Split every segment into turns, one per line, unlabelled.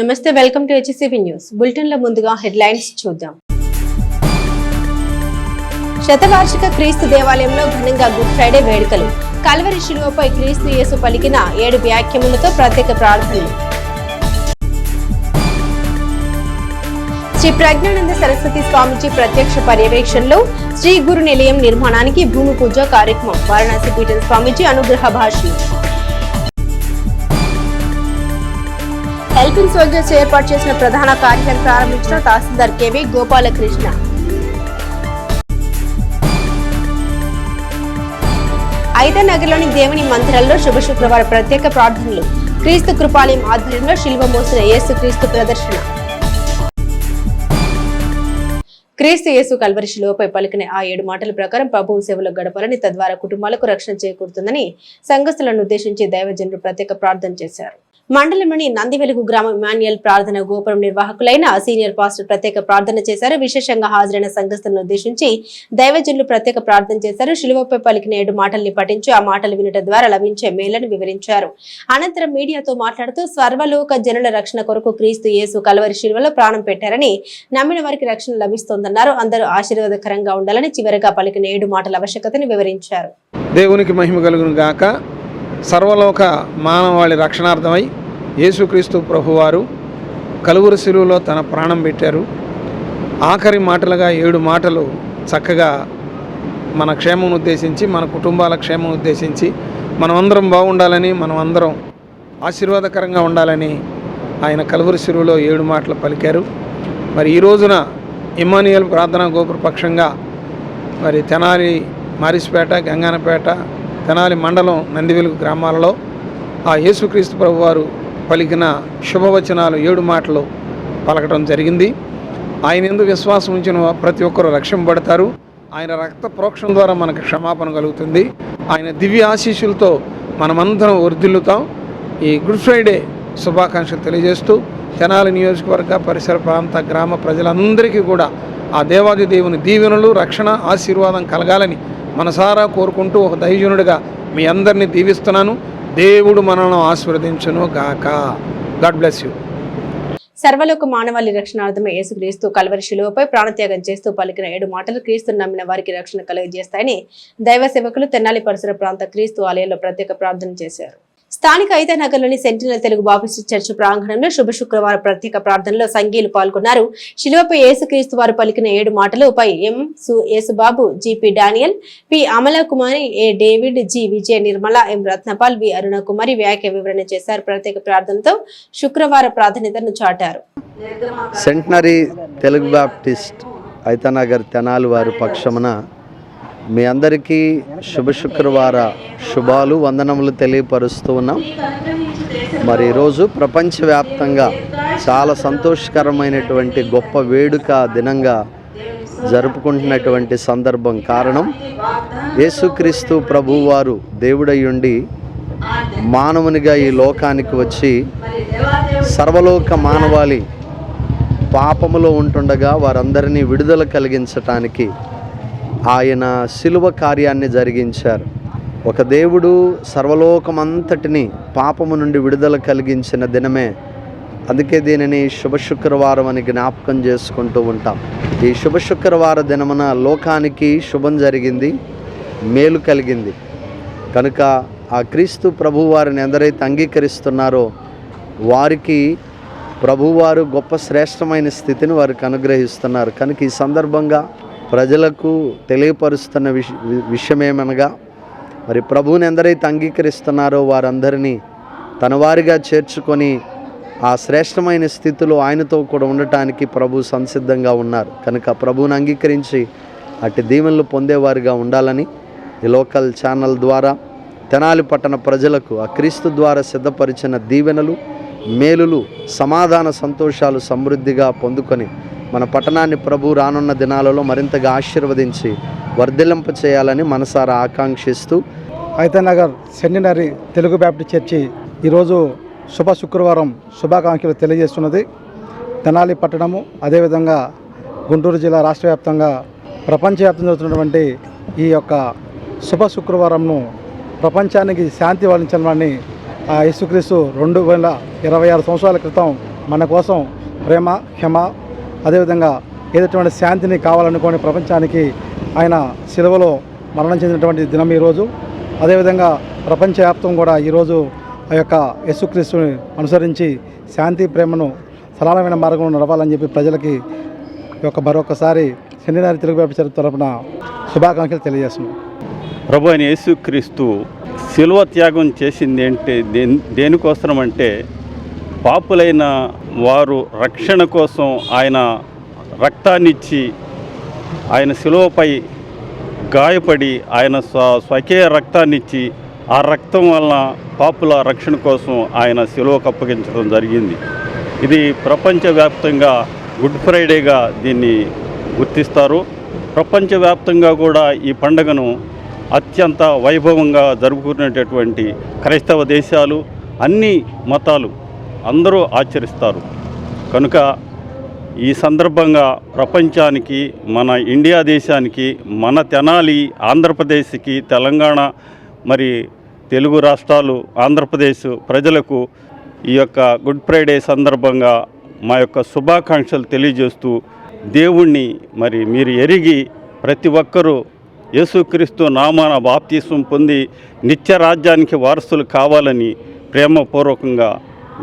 నమస్తే, welcome to HCV news bulletin లో ముందుగా హెడ్లైన్స్ చూద్దాం. శతవార్షిక క్రీస్తు దేవాలయంలో ఘనంగా గుడ్ ఫ్రైడే వేడుకలు. కల్వరి శిలువపై క్రీస్తు యేసు పలికిన 7 వ్యాఖ్యములతో ప్రత్యేక ప్రార్థనలు. శ్రీ ప్రజ్ఞానంద సరస్వతి స్వామిజీ ప్రత్యక్ష పర్యవేక్షణలో శ్రీ గురు నిలయం నిర్మాణానికి భూమి పూజ కార్యక్రమం. వారణాసి పీఠం స్వామిజీ అనుగ్రహ భాషలు. హెల్పింగ్ సోల్జర్స్ ఏర్పాటు చేసిన ప్రధాన కార్యాలయం ప్రారంభించిన తహసీల్దార్ కేవీ గోపాలకృష్ణ. ఐదనగర్లోని దేవుని మందిరాల్లో శుభ శుక్రవారం ప్రత్యేక ప్రార్థనలు. క్రీస్తు కృపాలయం ఆధ్వర్యంలో శిలువ మోసిన యేసు క్రీస్తు ప్రదర్శన. క్రీస్తు యేసు కల్వరి శిలువపై పలికిన ఆ 7 మాటల ప్రకారం ప్రభువు సేవలో గడపాలని, తద్వారా కుటుంబాలకు రక్షణ చేకూరుతుందని సంఘస్థులను ఉద్దేశించి దైవజనులు ప్రత్యేక ప్రార్థన చేశారు. మండలంలోని నందివెలుగు గ్రామం ఇమాన్యుయల్ ప్రార్థన గోపురం నిర్వాహకులైన సీనియర్ పాస్టర్ ప్రత్యేక ప్రార్థన చేశారు. విశేషంగా హాజరైన సంఘస్థులను ఉద్దేశించి దైవజనులు ప్రత్యేక ప్రార్థన చేశారు. శిలువపై పలికిన 7 మాటల్ని పఠించి ఆ మాటలు వినటం ద్వారా లభించే మేలను వివరించారు. అనంతరం మీడియాతో మాట్లాడుతూ సర్వలోక జనుల రక్షణ కొరకు క్రీస్తు యేసు కల్వరి శిలువలో ప్రాణం పెట్టారని, నమ్మిన వారికి రక్షణ లభిస్తోందన్నారు. అందరూ ఆశీర్వాదకరంగా ఉండాలని చివరిగా పలికిన 7 మాటల ఆవశ్యకతను వివరించారు.
దేవునికి మహిమ కలుగును గాక. సర్వలోక మానవాళి రక్షణార్థమై యేసుక్రీస్తు ప్రభువారు కలువరి శిలువలో తన ప్రాణం పెట్టారు. ఆఖరి మాటలుగా 7 మాటలు చక్కగా మన క్షేమం ఉద్దేశించి, మన కుటుంబాల క్షేమం ఉద్దేశించి, మనమందరం బాగుండాలని, మనమందరం ఆశీర్వాదకరంగా ఉండాలని ఆయన కలువరి శిలువలో 7 మాటలు పలికారు. మరి ఈ రోజున ఇమాన్యుయల్ ప్రార్థనా గోపుర పక్షంగా మరి తెనాలి, మారిస్పేట, గంగానపేట, తెనాలి మండలం, నందివెలుగు గ్రామాలలో ఆ యేసుక్రీస్తు ప్రభువారు పలికిన శుభవచనాలు 7 మాటలు పలకడం జరిగింది. ఆయన యందు విశ్వాసం ఉంచిన ప్రతి ఒక్కరూ రక్షింపబడతారు. ఆయన రక్త ప్రోక్షణ ద్వారా మనకు క్షమాపణ కలుగుతుంది. ఆయన దివ్య ఆశీస్సులతో మనమందరం వర్ధిల్లుతాం. ఈ గుడ్ ఫ్రైడే శుభాకాంక్షలు తెలియజేస్తూ తెనాలి నియోజకవర్గ పరిసర ప్రాంత గ్రామ ప్రజలందరికీ కూడా ఆ దేవాది దేవుని దీవెనలు, రక్షణ, ఆశీర్వాదం కలగాలని మనసారా కోరుకుంటూ ఒక దైవజనుడిగా మీ అందరినీ దీవిస్తున్నాను. దేవుడు మనల్ని ఆశీర్వదించును గాక. God bless you.
సర్వలోక మానవాళి రక్షణార్థమే యేసుక్రీస్తు కల్వరి శిలువపై ప్రాణత్యాగం చేస్తూ పలికిన 7 మాటలు క్రీస్తును నమ్మిన వారికి రక్షణ కలుగజేస్తాయని దైవ సేవకులు తెనాలి పరిసర ప్రాంత క్రీస్తు ఆలయంలో ప్రత్యేక ప్రార్థన చేశారు. స్థానిక ఐదనగర్లోని సెంటినల్ తెలుగు బాప్టిస్ట్ చర్చ్ ప్రాంగణంలో శుభ శుక్రవారం ప్రత్యేక ప్రార్థనలో సంఘీయులు పాల్గొన్నారు. శిలువపై యేసుక్రీస్తు వారు పలికిన 7 మాటలు పై ఎం Yesubabu, GP Daniel, P Amalakumari, ఏ డేవిడ్, జి విజయ నిర్మల, ఎం రత్నపాల్, వి అరుణకుమారి వ్యాఖ్య వివరణ చేశారు. ప్రత్యేక ప్రార్థనతో శుక్రవార ప్రాధాన్యతను చాటారు.
సెంటినరీ తెలుగు బాప్టిస్ట్ ఐతనగర్ తెనాలి వారి పక్షమున మీ అందరికీ శుభ శుక్రవార శుభాలు, వందనములు తెలియపరుస్తూ ఉన్నాం. మరి ఈరోజు ప్రపంచవ్యాప్తంగా చాలా సంతోషకరమైనటువంటి గొప్ప వేడుక దినంగా జరుపుకుంటున్నటువంటి సందర్భం. కారణం యేసుక్రీస్తు ప్రభువారు దేవుడయ్యుండి మానవునిగా ఈ లోకానికి వచ్చి సర్వలోక మానవాళి పాపములో ఉంటుండగా వారందరినీ విడుదల కలిగించటానికి ఆయన శిలువ కార్యాన్ని జరిగించారు. ఒక దేవుడు సర్వలోకమంతటిని పాపము నుండి విడుదల కలిగించిన దినమే. అందుకే దీనిని శుభ శుక్రవారం అని జ్ఞాపకం చేసుకుంటూ ఉంటాం. ఈ శుభ శుక్రవార దినమున లోకానికి శుభం జరిగింది, మేలు కలిగింది. కనుక ఆ క్రీస్తు ప్రభువారిని ఎందరైతే అంగీకరిస్తున్నారో వారికి ప్రభువారు గొప్ప శ్రేష్టమైన స్థితిని వారికి అనుగ్రహిస్తున్నారు. కనుక ఈ సందర్భంగా ప్రజలకు తెలియపరుస్తున్న విషయమేమనగా, మరి ప్రభువుని ఎందరైతే అంగీకరిస్తున్నారో వారందరినీ తన వారిగా చేర్చుకొని ఆ శ్రేష్టమైన స్థితిలో ఆయనతో కూడా ఉండటానికి ప్రభు సంసిద్ధంగా ఉన్నారు. కనుక ప్రభువుని అంగీకరించి అట్టి దీవెనలు పొందేవారిగా ఉండాలని ఈ లోకల్ ఛానల్ ద్వారా తెనాలి పట్టణ ప్రజలకు ఆ క్రీస్తు ద్వారా సిద్ధపరిచిన దీవెనలు, మేలులు, సమాధాన సంతోషాలు సమృద్ధిగా పొందుకొని మన పట్టణాన్ని ప్రభు రానున్న దినాలలో మరింతగా ఆశీర్వదించి వర్ధిల్లింప చేయాలని మనసారా ఆకాంక్షిస్తూ
ఐతనగర్ సెంటినరీ తెలుగు బాప్టిస్ట్ చర్చి ఈరోజు శుభ శుక్రవారం శుభాకాంక్షలు తెలియజేస్తున్నది. తెనాలి పట్టణము, అదేవిధంగా గుంటూరు జిల్లా రాష్ట్ర వ్యాప్తంగా ప్రపంచవ్యాప్తంగా జరుగుతున్నటువంటి ఈ యొక్క శుభ శుక్రవారంను ప్రపంచానికి శాంతి వరించాలని యేసుక్రీస్తు 2026 సంవత్సరాల క్రితం మన కోసం ప్రేమ, క్షమ, అదేవిధంగా ఏదైతే శాంతిని కావాలనుకోని ప్రపంచానికి ఆయన సిలువలో మరణం చెందినటువంటి దినం ఈరోజు. అదేవిధంగా ప్రపంచవ్యాప్తం కూడా ఈరోజు ఆ యొక్క యేసుక్రీస్తుని అనుసరించి శాంతి, ప్రేమను సరళమైన మార్గంలో నడవాలని చెప్పి ప్రజలకి మరొకసారి సెంటినరీ తెలుగు బ్యాప్టిస్ట్ చర్చ్ తరపున శుభాకాంక్షలు తెలియజేస్తున్నాం.
ప్రభు అయిన యేసుక్రీస్తు శిలువ త్యాగం చేసింది ఏంటి, దేనికోసం అంటే పాపులైన వారు రక్షణ కోసం ఆయన రక్తాన్నిచ్చి, ఆయన శిలువపై గాయపడి ఆయన స్వకీయ రక్తాన్నిచ్చి, ఆ రక్తం వలన పాపుల రక్షణ కోసం ఆయన శిలువకు అప్పగించడం జరిగింది. ఇది ప్రపంచవ్యాప్తంగా గుడ్ ఫ్రైడేగా దీన్ని గుర్తిస్తారు. ప్రపంచవ్యాప్తంగా కూడా ఈ పండుగను అత్యంత వైభవంగా జరుపుకునేటటువంటి క్రైస్తవ దేశాలు, అన్ని మతాలు అందరూ ఆచరిస్తారు. కనుక ఈ సందర్భంగా ప్రపంచానికి, మన ఇండియా దేశానికి, మన తెనాలి ఆంధ్రప్రదేశ్కి, తెలంగాణ మరి తెలుగు రాష్ట్రాలు, ఆంధ్రప్రదేశ్ ప్రజలకు ఈ యొక్క గుడ్ ఫ్రైడే సందర్భంగా మా యొక్క శుభాకాంక్షలు తెలియజేస్తూ, దేవుణ్ణి మరి మీరు ఎరిగి ప్రతి ఒక్కరూ యేసుక్రీస్తు నామాన బాప్తిస్వం పొంది నిత్య రాజ్యానికి వారసులు కావాలని ప్రేమపూర్వకంగా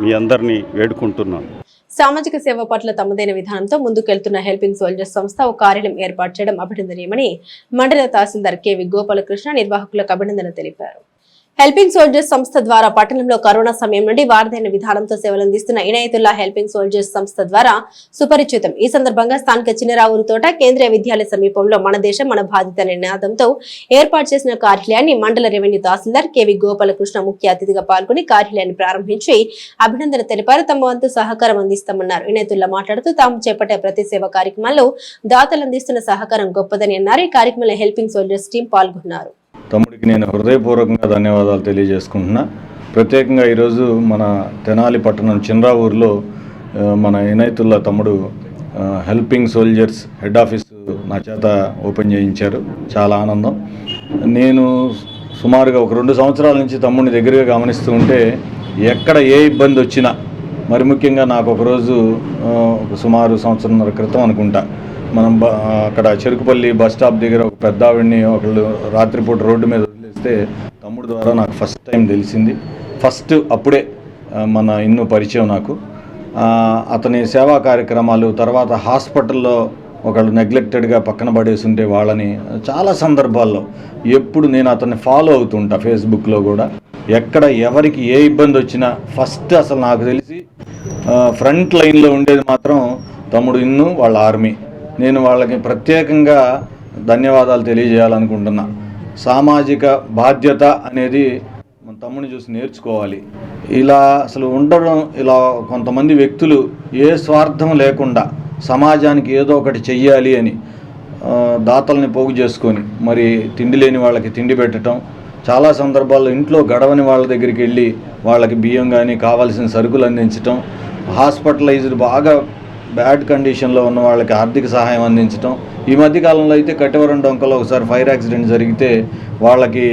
మీ అందరినీ వేడుకుంటున్నాను.
సామాజిక సేవ పట్ల తమదైన విధానంతో ముందుకెళ్తున్న హెల్పింగ్ సోల్జర్స్ సంస్థ ఒక కార్యాలయం ఏర్పాటు చేయడం అభినందనీయమని మండల తహసీల్దార్ కెవి గోపాలకృష్ణ నిర్వాహకులకు అభినందన తెలిపారు. హెల్పింగ్ సోల్జర్స్ సంస్థ ద్వారా పట్టణంలో కరోనా సమయం నుండి వారదైన విధానంతో సేవలందిస్తున్న ఇనాయతుల్లా హెల్పింగ్ సోల్జర్స్ సంస్థ ద్వారా సుపరిచితం. ఈ సందర్భంగా స్థానిక చిన్నరావురు తోట కేంద్రీయ విద్యాలయ సమీపంలో మన దేశం మన బాధ్యత నినాదంతో ఏర్పాటు చేసిన కార్యాలయాన్ని మండల రెవెన్యూ తహసీల్దార్ కెవి గోపాలకృష్ణ ముఖ్య అతిథిగా పాల్గొని కార్యాలయాన్ని ప్రారంభించి అభినందన తెలిపారు. తమ వంతు సహకారం అందిస్తామన్నారు. ఇనాయతుల్లా మాట్లాడుతూ తాము చేపట్టే ప్రతి సేవా కార్యక్రమాల్లో దాతలు అందిస్తున్న సహకారం గొప్పదని అన్నారు. ఈ కార్యక్రమంలో హెల్పింగ్ సోల్జర్స్ టీం పాల్గొన్నారు.
తమ్ముడికి నేను హృదయపూర్వకంగా ధన్యవాదాలు తెలియజేసుకుంటున్నా. ప్రత్యేకంగా ఈరోజు మన తెనాలి పట్టణం చిన్రావూరులో మన ఇనాయతుల్లా తమ్ముడు హెల్పింగ్ సోల్జర్స్ హెడ్ ఆఫీస్ నా చేత ఓపెన్ చేయించారు. చాలా ఆనందం. నేను సుమారుగా ఒక 2 సంవత్సరాల నుంచి తమ్ముడిని దగ్గరగా గమనిస్తూ ఉంటే ఎక్కడ ఏ ఇబ్బంది వచ్చినా, మరి ముఖ్యంగా నాకు ఒకరోజు సుమారు 1.5 సంవత్సరాల క్రితం అనుకుంటా, మనం అక్కడ చెరుకుపల్లి బస్ స్టాప్ దగ్గర ఒక పెద్ద ఆవిడ్ని ఒకళ్ళు రాత్రిపూట రోడ్డు మీద వదిలేస్తే తమ్ముడు ద్వారా నాకు ఫస్ట్ టైం తెలిసింది. ఫస్ట్ అప్పుడే మన ఇన్ను పరిచయం నాకు. అతని సేవా కార్యక్రమాలు, తర్వాత హాస్పిటల్లో ఒకళ్ళు నెగ్లెక్టెడ్గా పక్కన పడేసి ఉంటే వాళ్ళని చాలా సందర్భాల్లో ఎప్పుడు నేను అతన్ని ఫాలో అవుతుంటా. ఫేస్బుక్లో కూడా ఎక్కడ ఎవరికి ఏ ఇబ్బంది వచ్చినా ఫస్ట్ అసలు నాకు తెలిసి ఫ్రంట్ లైన్లో ఉండేది మాత్రం తమ్ముడు ఇన్ను వాళ్ళ ఆర్మీ. నేను వాళ్ళకి ప్రత్యేకంగా ధన్యవాదాలు తెలియజేయాలనుకుంటున్నా. సామాజిక బాధ్యత అనేది మన తమ్ముడిని చూసి నేర్చుకోవాలి. ఇలా అసలు ఉండడం, ఇలా కొంతమంది వ్యక్తులు ఏ స్వార్థం లేకుండా సమాజానికి ఏదో ఒకటి చెయ్యాలి అని దాతల్ని పోగు చేసుకొని మరి తిండి లేని వాళ్ళకి తిండి పెట్టడం, చాలా సందర్భాల్లో ఇంట్లో గడవని వాళ్ళ దగ్గరికి వెళ్ళి వాళ్ళకి బియ్యం కానీ కావాల్సిన సరుకులు అందించటం, హాస్పిటలైజ్డ్ బాగా బ్యాడ్ కండిషన్లో ఉన్న వాళ్ళకి ఆర్థిక సహాయం అందించడం. ఈ మధ్యకాలంలో అయితే కట్టవరం డొంకలో ఒకసారి ఫైర్ యాక్సిడెంట్ జరిగితే వాళ్ళకి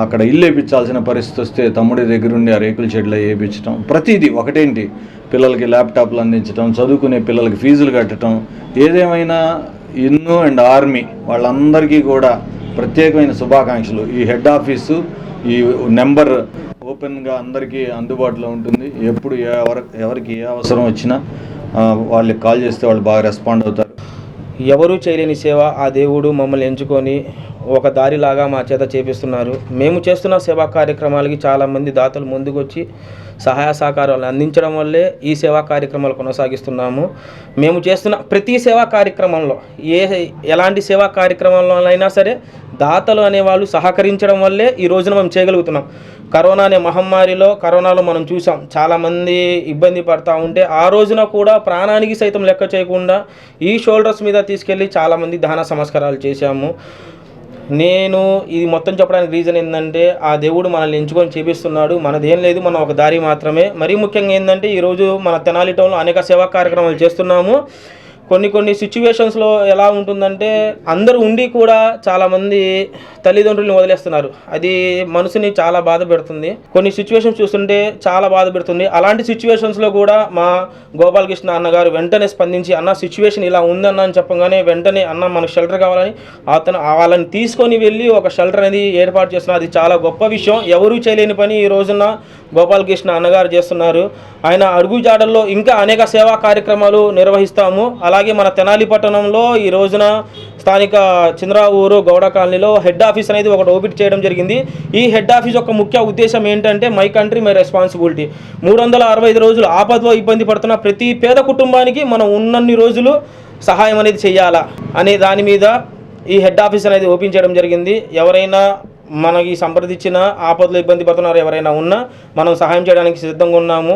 అక్కడ ఇల్లు వేయించాల్సిన పరిస్థితి వస్తే తమ్ముడి దగ్గరుండి ఆ రేకుల షెడ్లో వేయించడం. ప్రతిదీ ఒకటేంటి, పిల్లలకి ల్యాప్టాప్లు అందించడం, చదువుకునే పిల్లలకి ఫీజులు కట్టడం. ఏదేమైనా ఇన్ను అండ్ ఆర్మీ వాళ్ళందరికీ కూడా ప్రత్యేకమైన శుభాకాంక్షలు. ఈ హెడ్ ఆఫీసు ఈ నెంబర్ ఓపెన్గా అందరికీ అందుబాటులో ఉంటుంది. ఎప్పుడు ఎవరికి ఏ అవసరం వచ్చినా వాళ్ళకి కాల్ చేస్తే వాళ్ళు బాగా రెస్పాండ్ అవుతారు.
ఎవరూ చేయలేని సేవ ఆ దేవుడు మమ్మల్ని ఎంచుకొని ఒక దారిలాగా మా చేత చేపిస్తున్నారు. మేము చేస్తున్న సేవా కార్యక్రమాలకి చాలామంది దాతలు ముందుకు వచ్చి సహాయ సహకారాలు అందించడం వల్లే ఈ సేవా కార్యక్రమాలు కొనసాగిస్తున్నాము. మేము చేస్తున్న ప్రతి సేవా కార్యక్రమంలో ఎలాంటి సేవా కార్యక్రమంలోనైనా సరే దాతలు అనేవాళ్ళు సహకరించడం వల్లే ఈ రోజున మేము చేయగలుగుతున్నాం. కరోనా అనే కరోనాలో మనం చూసాం, చాలామంది ఇబ్బంది పడతా ఉంటే ఆ రోజున కూడా ప్రాణానికి సైతం లెక్క చేయకుండా ఈ షోల్డర్స్ మీద తీసుకెళ్ళి చాలామంది దహన సంస్కారాలు చేశాము. నేను ఇది మొత్తం చెప్పడానికి రీజన్ ఏంటంటే ఆ దేవుడు మనల్ని ఎంచుకొని చేపిస్తున్నాడు. మనదేం లేదు, మనం ఒక దారి మాత్రమే. మరీ ముఖ్యంగా ఏంటంటే ఈరోజు మన తెనాలి టౌన్లో అనేక సేవా కార్యక్రమాలు చేస్తున్నాము. కొన్ని సిచ్యువేషన్స్లో ఎలా ఉంటుందంటే అందరూ ఉండి కూడా చాలామంది తల్లిదండ్రులను వదిలేస్తున్నారు. అది మనసుని చాలా బాధ పెడుతుంది. కొన్ని సిచ్యువేషన్స్ చూస్తుంటే చాలా బాధ పెడుతుంది. అలాంటి సిచ్యువేషన్స్లో కూడా మా గోపాలకృష్ణ అన్నగారు వెంటనే స్పందించి, అన్న సిచ్యువేషన్ ఇలా ఉందన్న అని చెప్పగానే వెంటనే అన్న మనకు షెల్టర్ కావాలని వాళ్ళని తీసుకొని వెళ్ళి ఒక షెల్టర్ అనేది ఏర్పాటు చేస్తున్నారు. అది చాలా గొప్ప విషయం. ఎవరూ చేయలేని పని ఈ రోజున గోపాలకృష్ణ అన్నగారు చేస్తున్నారు. ఆయన అడుగుజాడల్లో ఇంకా అనేక సేవా కార్యక్రమాలు నిర్వహిస్తాము. అలాగే మన తెనాలి పట్టణంలో ఈ రోజున స్థానిక చంద్రావూరు గౌడ కాలనీలో హెడ్ ఆఫీస్ అనేది ఒకటి ఓపెన్ చేయడం జరిగింది. ఈ హెడ్ ఆఫీస్ యొక్క ముఖ్య ఉద్దేశం ఏంటంటే మై కంట్రీ మై రెస్పాన్సిబిలిటీ. 365 రోజులు ఆపదలో ఇబ్బంది పడుతున్న ప్రతి పేద కుటుంబానికి మనం ఉన్నన్ని రోజులు సహాయం అనేది చేయాలా అనే దాని మీద ఈ హెడ్ ఆఫీస్ అనేది ఓపెన్ చేయడం జరిగింది. ఎవరైనా మనకి సంప్రదించిన ఆపదలో ఇబ్బంది పడుతున్నారు ఎవరైనా ఉన్నా మనం సహాయం చేయడానికి సిద్ధంగా ఉన్నాము.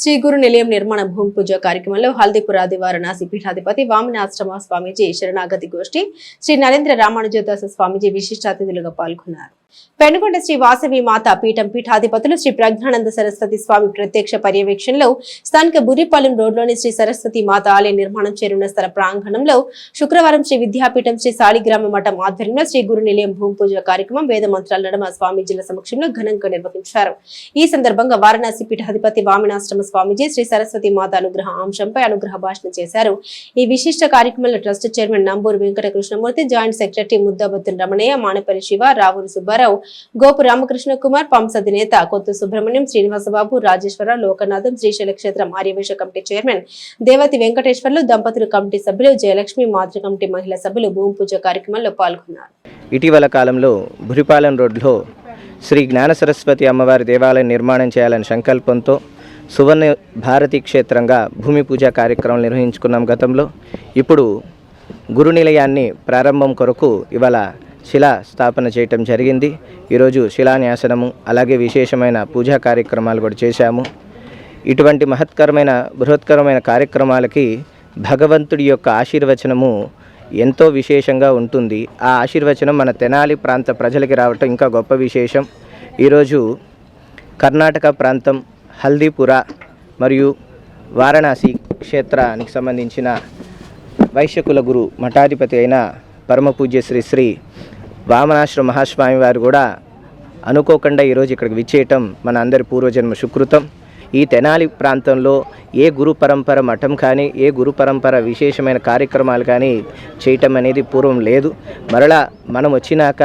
శ్రీ గురు నిలయం నిర్మాణ భూమి పూజ కార్యక్రమంలో హల్దీపుర వారణాసి పీఠాధిపతి వామనాశ్రమ స్వామీజీ శరణాగతి గోష్ఠి శ్రీ నరేంద్ర రామానుజదాస స్వామీజీ విశిష్ట అతిథులుగా పాల్గొన్నారు. పెనుగొండ శ్రీ వాసవి మాత పీఠం పీఠాధిపతులు శ్రీ ప్రజ్ఞానంద సరస్వతి స్వామి ప్రత్యక్ష పర్యవేక్షణలో స్థానిక బురిపాలెం రోడ్లోని శ్రీ సరస్వతి మాత ఆలయ నిర్మాణం చేరున్న స్థల ప్రాంగణంలో శుక్రవారం శ్రీ విద్యాపీఠం శ్రీ సాలిగ్రామ మఠం ఆధ్వర్యంలో శ్రీ గురు నిలయం భూమి పూజ కార్యక్రమం వేద మంత్రాల నడుమ స్వామీజీల సమక్షంలో ఘనంగా నిర్వహించారు. ఈ సందర్భంగా వారణాసి పీఠాధిపతి వామనాశ్రమ స్వామీజీ శ్రీ సరస్వతి మాత అనుగ్రహ అంశంపై అనుగ్రహ భాషణ చేశారు. ఈ విశిష్ట కార్యక్రమంలో trust chairman Namburu Venkata Krishnamurthy, joint secretary Muddabattuna Ramanaiah, Manapalli Siva, Ravuru Subbarao, Gopu Ramakrishna Kumar, పంస అధినేత కొత్త సుబ్రహ్మణ్యం, శ్రీనివాసబాబు, రాజేశ్వరరావు, లోకనాథం, శ్రీశైల క్షేత్రం ఆర్యవేశ కమిటీ చైర్మన్ దేవతి వెంకటేశ్వర్లు, దంపతులు కమిటీ సభ్యులు, జయలక్ష్మి, మాతృ కమిటీ మహిళా సభ్యులు భూమి పూజ కార్యక్రమంలో పాల్గొన్నారు.
ఇటీవల కాలంలో బురిపాలెం రోడ్లో శ్రీ జ్ఞాన సరస్వతి అమ్మవారి దేవాలయం నిర్మాణం చేయాలని సంకల్పంతో సువర్ణ భారతి క్షేత్రంగా భూమి పూజ కార్యక్రమం నిర్వహించుకున్నాం గతంలో. ఇప్పుడు గురు నిలయాన్ని ప్రారంభం కొరకు ఇవాళ శిలా స్థాపన చేయటం జరిగింది. ఈరోజు శిలాన్యాసనము అలాగే విశేషమైన పూజా కార్యక్రమాలు కూడా చేశాము. ఇటువంటి బృహత్కరమైన కార్యక్రమాలకి భగవంతుడి యొక్క ఆశీర్వచనము ఎంతో విశేషంగా ఉంటుంది. ఆ ఆశీర్వచనం మన తెనాలి ప్రాంత ప్రజలకి రావటం ఇంకా గొప్ప విశేషం. ఈరోజు కర్ణాటక ప్రాంతం హల్దీపుర మరియు వారణాసి క్షేత్రానికి సంబంధించిన వైశ్యకుల గురు మఠాధిపతి అయిన పరమ పూజ్య శ్రీ శ్రీ వామనాశ్రమ మహాస్వామి వారు కూడా అనుకోకుండా ఈరోజు ఇక్కడికి విచ్చేయటం మన అందరి పూర్వజన్మ సుకృతం. ఈ తెనాలి ప్రాంతంలో ఏ గురు పరంపర మఠం కానీ ఏ గురు పరంపర విశేషమైన కార్యక్రమాలు కానీ చేయటం అనేది పూర్వం లేదు. మరలా మనం వచ్చినాక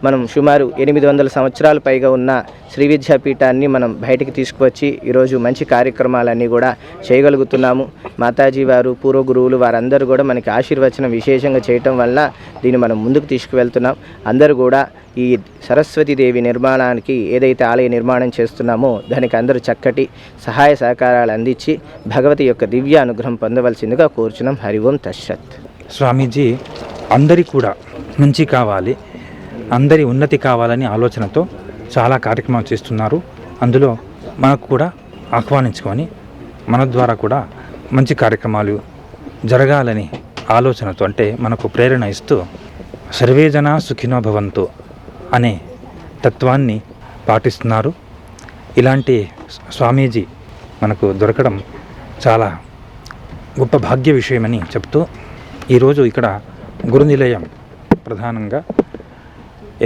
మనం సుమారు 800 సంవత్సరాల పైగా ఉన్న శ్రీ విద్యాపీఠాన్ని మనం బయటికి తీసుకువచ్చి ఈరోజు మంచి కార్యక్రమాలన్నీ కూడా చేయగలుగుతున్నాము. మాతాజీ వారు పూర్వ గురువులు వారందరూ కూడా మనకి ఆశీర్వచనం విశేషంగా చేయటం వల్ల దీన్ని మనం ముందుకు తీసుకువెళ్తున్నాం. అందరూ కూడా ఈ సరస్వతీదేవి నిర్మాణానికి ఏదైతే ఆలయ నిర్మాణం చేస్తున్నామో దానికి అందరూ చక్కటి సహాయ సహకారాలు అందించి భగవతి యొక్క దివ్య అనుగ్రహం పొందవలసిందిగా కోరుచున్నాం. హరి ఓం తస్సత్.
స్వామీజీ అందరికీ కూడా మంచి కావాలి, అందరి ఉన్నతి కావాలని ఆలోచనతో చాలా కార్యక్రమాలు చేస్తున్నారు. అందులో మనకు కూడా ఆహ్వానించుకొని మన ద్వారా కూడా మంచి కార్యక్రమాలు జరగాలని ఆలోచనతో, అంటే మనకు ప్రేరణ ఇస్తూ సర్వే జనా సుఖినో భవంతు అనే తత్వాన్ని పాటిస్తున్నారు. ఇలాంటి స్వామీజీ మనకు దొరకడం చాలా గొప్ప భాగ్య విషయమని చెప్తూ ఈరోజు ఇక్కడ గురు నిలయం ప్రధానంగా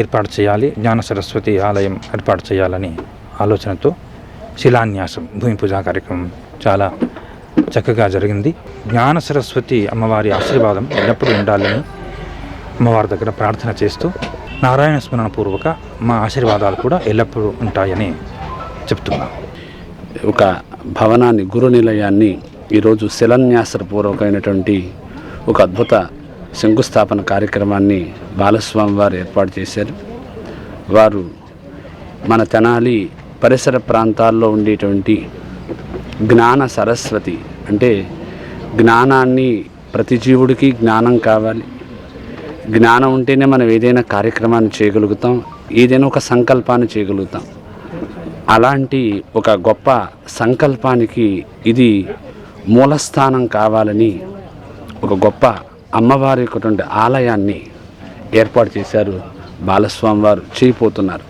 ఏర్పాటు చేయాలి, జ్ఞాన సరస్వతి ఆలయం ఏర్పాటు చేయాలని ఆలోచనతో శిలాన్యాసం భూమి పూజా కార్యక్రమం చాలా చక్కగా జరిగింది. జ్ఞాన సరస్వతి అమ్మవారి ఆశీర్వాదం ఎల్లప్పుడూ ఉండాలని అమ్మవారి దగ్గర ప్రార్థన చేస్తూ నారాయణ స్మరణ పూర్వక మా ఆశీర్వాదాలు కూడా ఎల్లప్పుడూ ఉంటాయని చెప్తున్నాం.
ఒక భవనాన్ని గురు నిలయాన్ని ఈరోజు శిలాన్యాసపూర్వకమైనటువంటి ఒక అద్భుత శంకుస్థాపన కార్యక్రమాన్ని బాలస్వామి వారు ఏర్పాటు చేశారు. వారు మన తెనాలి పరిసర ప్రాంతాల్లో ఉండేటువంటి జ్ఞాన సరస్వతి, అంటే జ్ఞానాన్ని ప్రతి జీవుడికి జ్ఞానం కావాలి, జ్ఞానం ఉంటేనే మనం ఏదైనా కార్యక్రమాన్ని చేయగలుగుతాం, ఏదైనా ఒక సంకల్పాన్ని చేయగలుగుతాం. అలాంటి ఒక గొప్ప సంకల్పానికి ఇది మూలస్థానం కావాలని ఒక గొప్ప అమ్మవారి యొక్క ఆలయాన్ని ఏర్పాటు చేశారు. బాలస్వామి వారు చేయబోతున్నారు.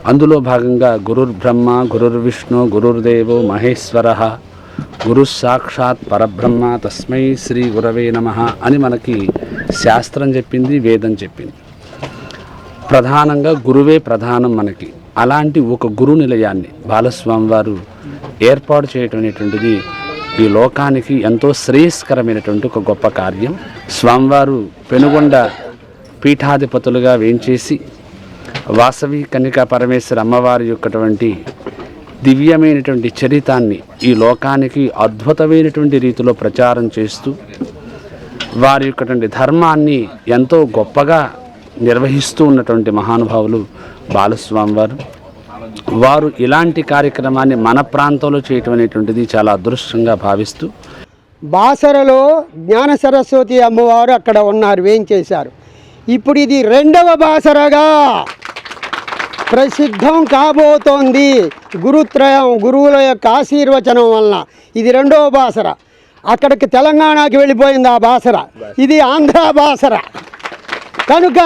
అందులో భాగంగా గురుర్ బ్రహ్మ గురుర్ విష్ణు గురుర్దేవో మహేశ్వర గురు సాక్షాత్ పరబ్రహ్మ తస్మై శ్రీ గురవే నమః అని మనకి శాస్త్రం చెప్పింది, వేదం చెప్పింది. ప్రధానంగా గురువే ప్రధానం మనకి. అలాంటి ఒక గురు నిలయాన్ని బాలస్వామి వారు ఏర్పాటు చేయటం అనేటువంటిది ఈ లోకానికి ఎంతో శ్రేయస్కరమైనటువంటి ఒక గొప్ప కార్యం. స్వామివారు పెనుగొండ పీఠాధిపతులుగా వేంచేసి వాసవి కన్నికా పరమేశ్వర అమ్మవారి యొక్కటువంటి దివ్యమైనటువంటి చరితాన్ని ఈ లోకానికి అద్భుతమైనటువంటి రీతిలో ప్రచారం చేస్తూ వారి యొక్కటువంటి ధర్మాన్ని ఎంతో గొప్పగా నిర్వహిస్తూ ఉన్నటువంటి మహానుభావులు బాలస్వామి వారు. వారు ఇలాంటి కార్యక్రమాన్ని మన ప్రాంతంలో చేయటం అనేటువంటిది చాలా అదృష్టంగా భావిస్తూ
బాసరలో జ్ఞాన సరస్వతి అమ్మవారు అక్కడ ఉన్నారు, వేంచేశారు. ఇప్పుడు ఇది రెండవ బాసరగా ప్రసిద్ధం కాబోతోంది. గురుత్రయం, గురువుల యొక్క ఆశీర్వచనం వలన ఇది రెండవ బాసర. అక్కడికి తెలంగాణకి వెళ్ళిపోయింది ఆ బాసర, ఇది ఆంధ్ర బాసర. కనుక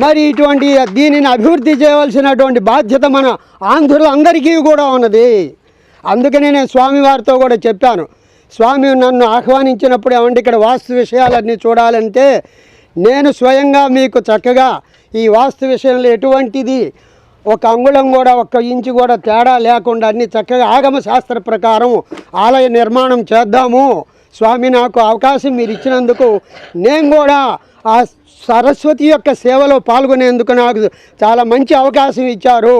మరి ఇటువంటి దీనిని అభివృద్ధి చేయవలసినటువంటి బాధ్యత మన ఆంధ్రులందరికీ కూడా ఉన్నది. అందుకనే నేను స్వామివారితో కూడా చెప్పాను, స్వామి నన్ను ఆహ్వానించినప్పుడు ఏమంటే ఇక్కడ వాస్తు విషయాలన్నీ చూడాలంటే నేను స్వయంగా మీకు చక్కగా ఈ వాస్తు విషయంలో ఎటువంటిది ఒక అంగుళం కూడా, ఒక్క ఇంచు కూడా తేడా లేకుండా అన్ని చక్కగా ఆగమ శాస్త్ర ప్రకారం ఆలయ నిర్మాణం చేద్దాము. స్వామి నాకు అవకాశం మీరు ఇచ్చినందుకు నేను కూడా ఆ సరస్వతి యొక్క సేవలో పాల్గొనేందుకు నాకు చాలా మంచి అవకాశం ఇచ్చారు.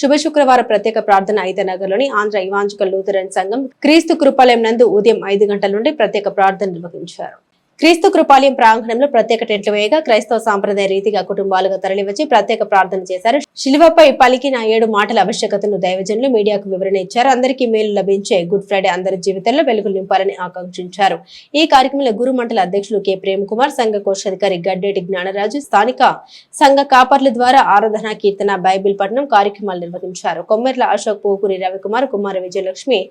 శుభ శుక్రవారం ప్రత్యేక ప్రార్థన ఐతనగర్లోని ఆంధ్ర ఇవాంజికల్ లూథరన్ సంఘం క్రీస్తు కృపాలయం నందు ఉదయం 5 గంటల నుండి ప్రత్యేక ప్రార్థన నిర్వహించారు. క్రీస్తు కృపాలయం ప్రాంగణంలో ప్రత్యేక టెంట్లు వేయగా క్రైస్తవ సాంప్రదాయ రీతిగా కుటుంబాలుగా తరలివచ్చి ప్రత్యేక ప్రార్థన చేశారు. శిలువపై పలికిన 7 మాటల ఆవశ్యకతను దైవజనులు మీడియాకు వివరణ ఇచ్చారు. అందరికీ మేలు లభించే గుడ్ ఫ్రైడే అందరి జీవితంలో వెలుగులు నింపాలని ఆకాంక్షించారు. ఈ కార్యక్రమంలో గురు మండల అధ్యక్షులు కె ప్రేమ్ కుమార్, సంఘ కోశాధికారి గడ్డేటి జ్ఞానరాజు, స్థానిక సంఘ కాపర్ల ద్వారా ఆరాధన, కీర్తన, బైబిల్ పఠనం కార్యక్రమాలు నిర్వహించారు. కొమ్మెర్ల అశోక్, పోకూరి రవికుమార్, కుమార విజయలక్ష్మి,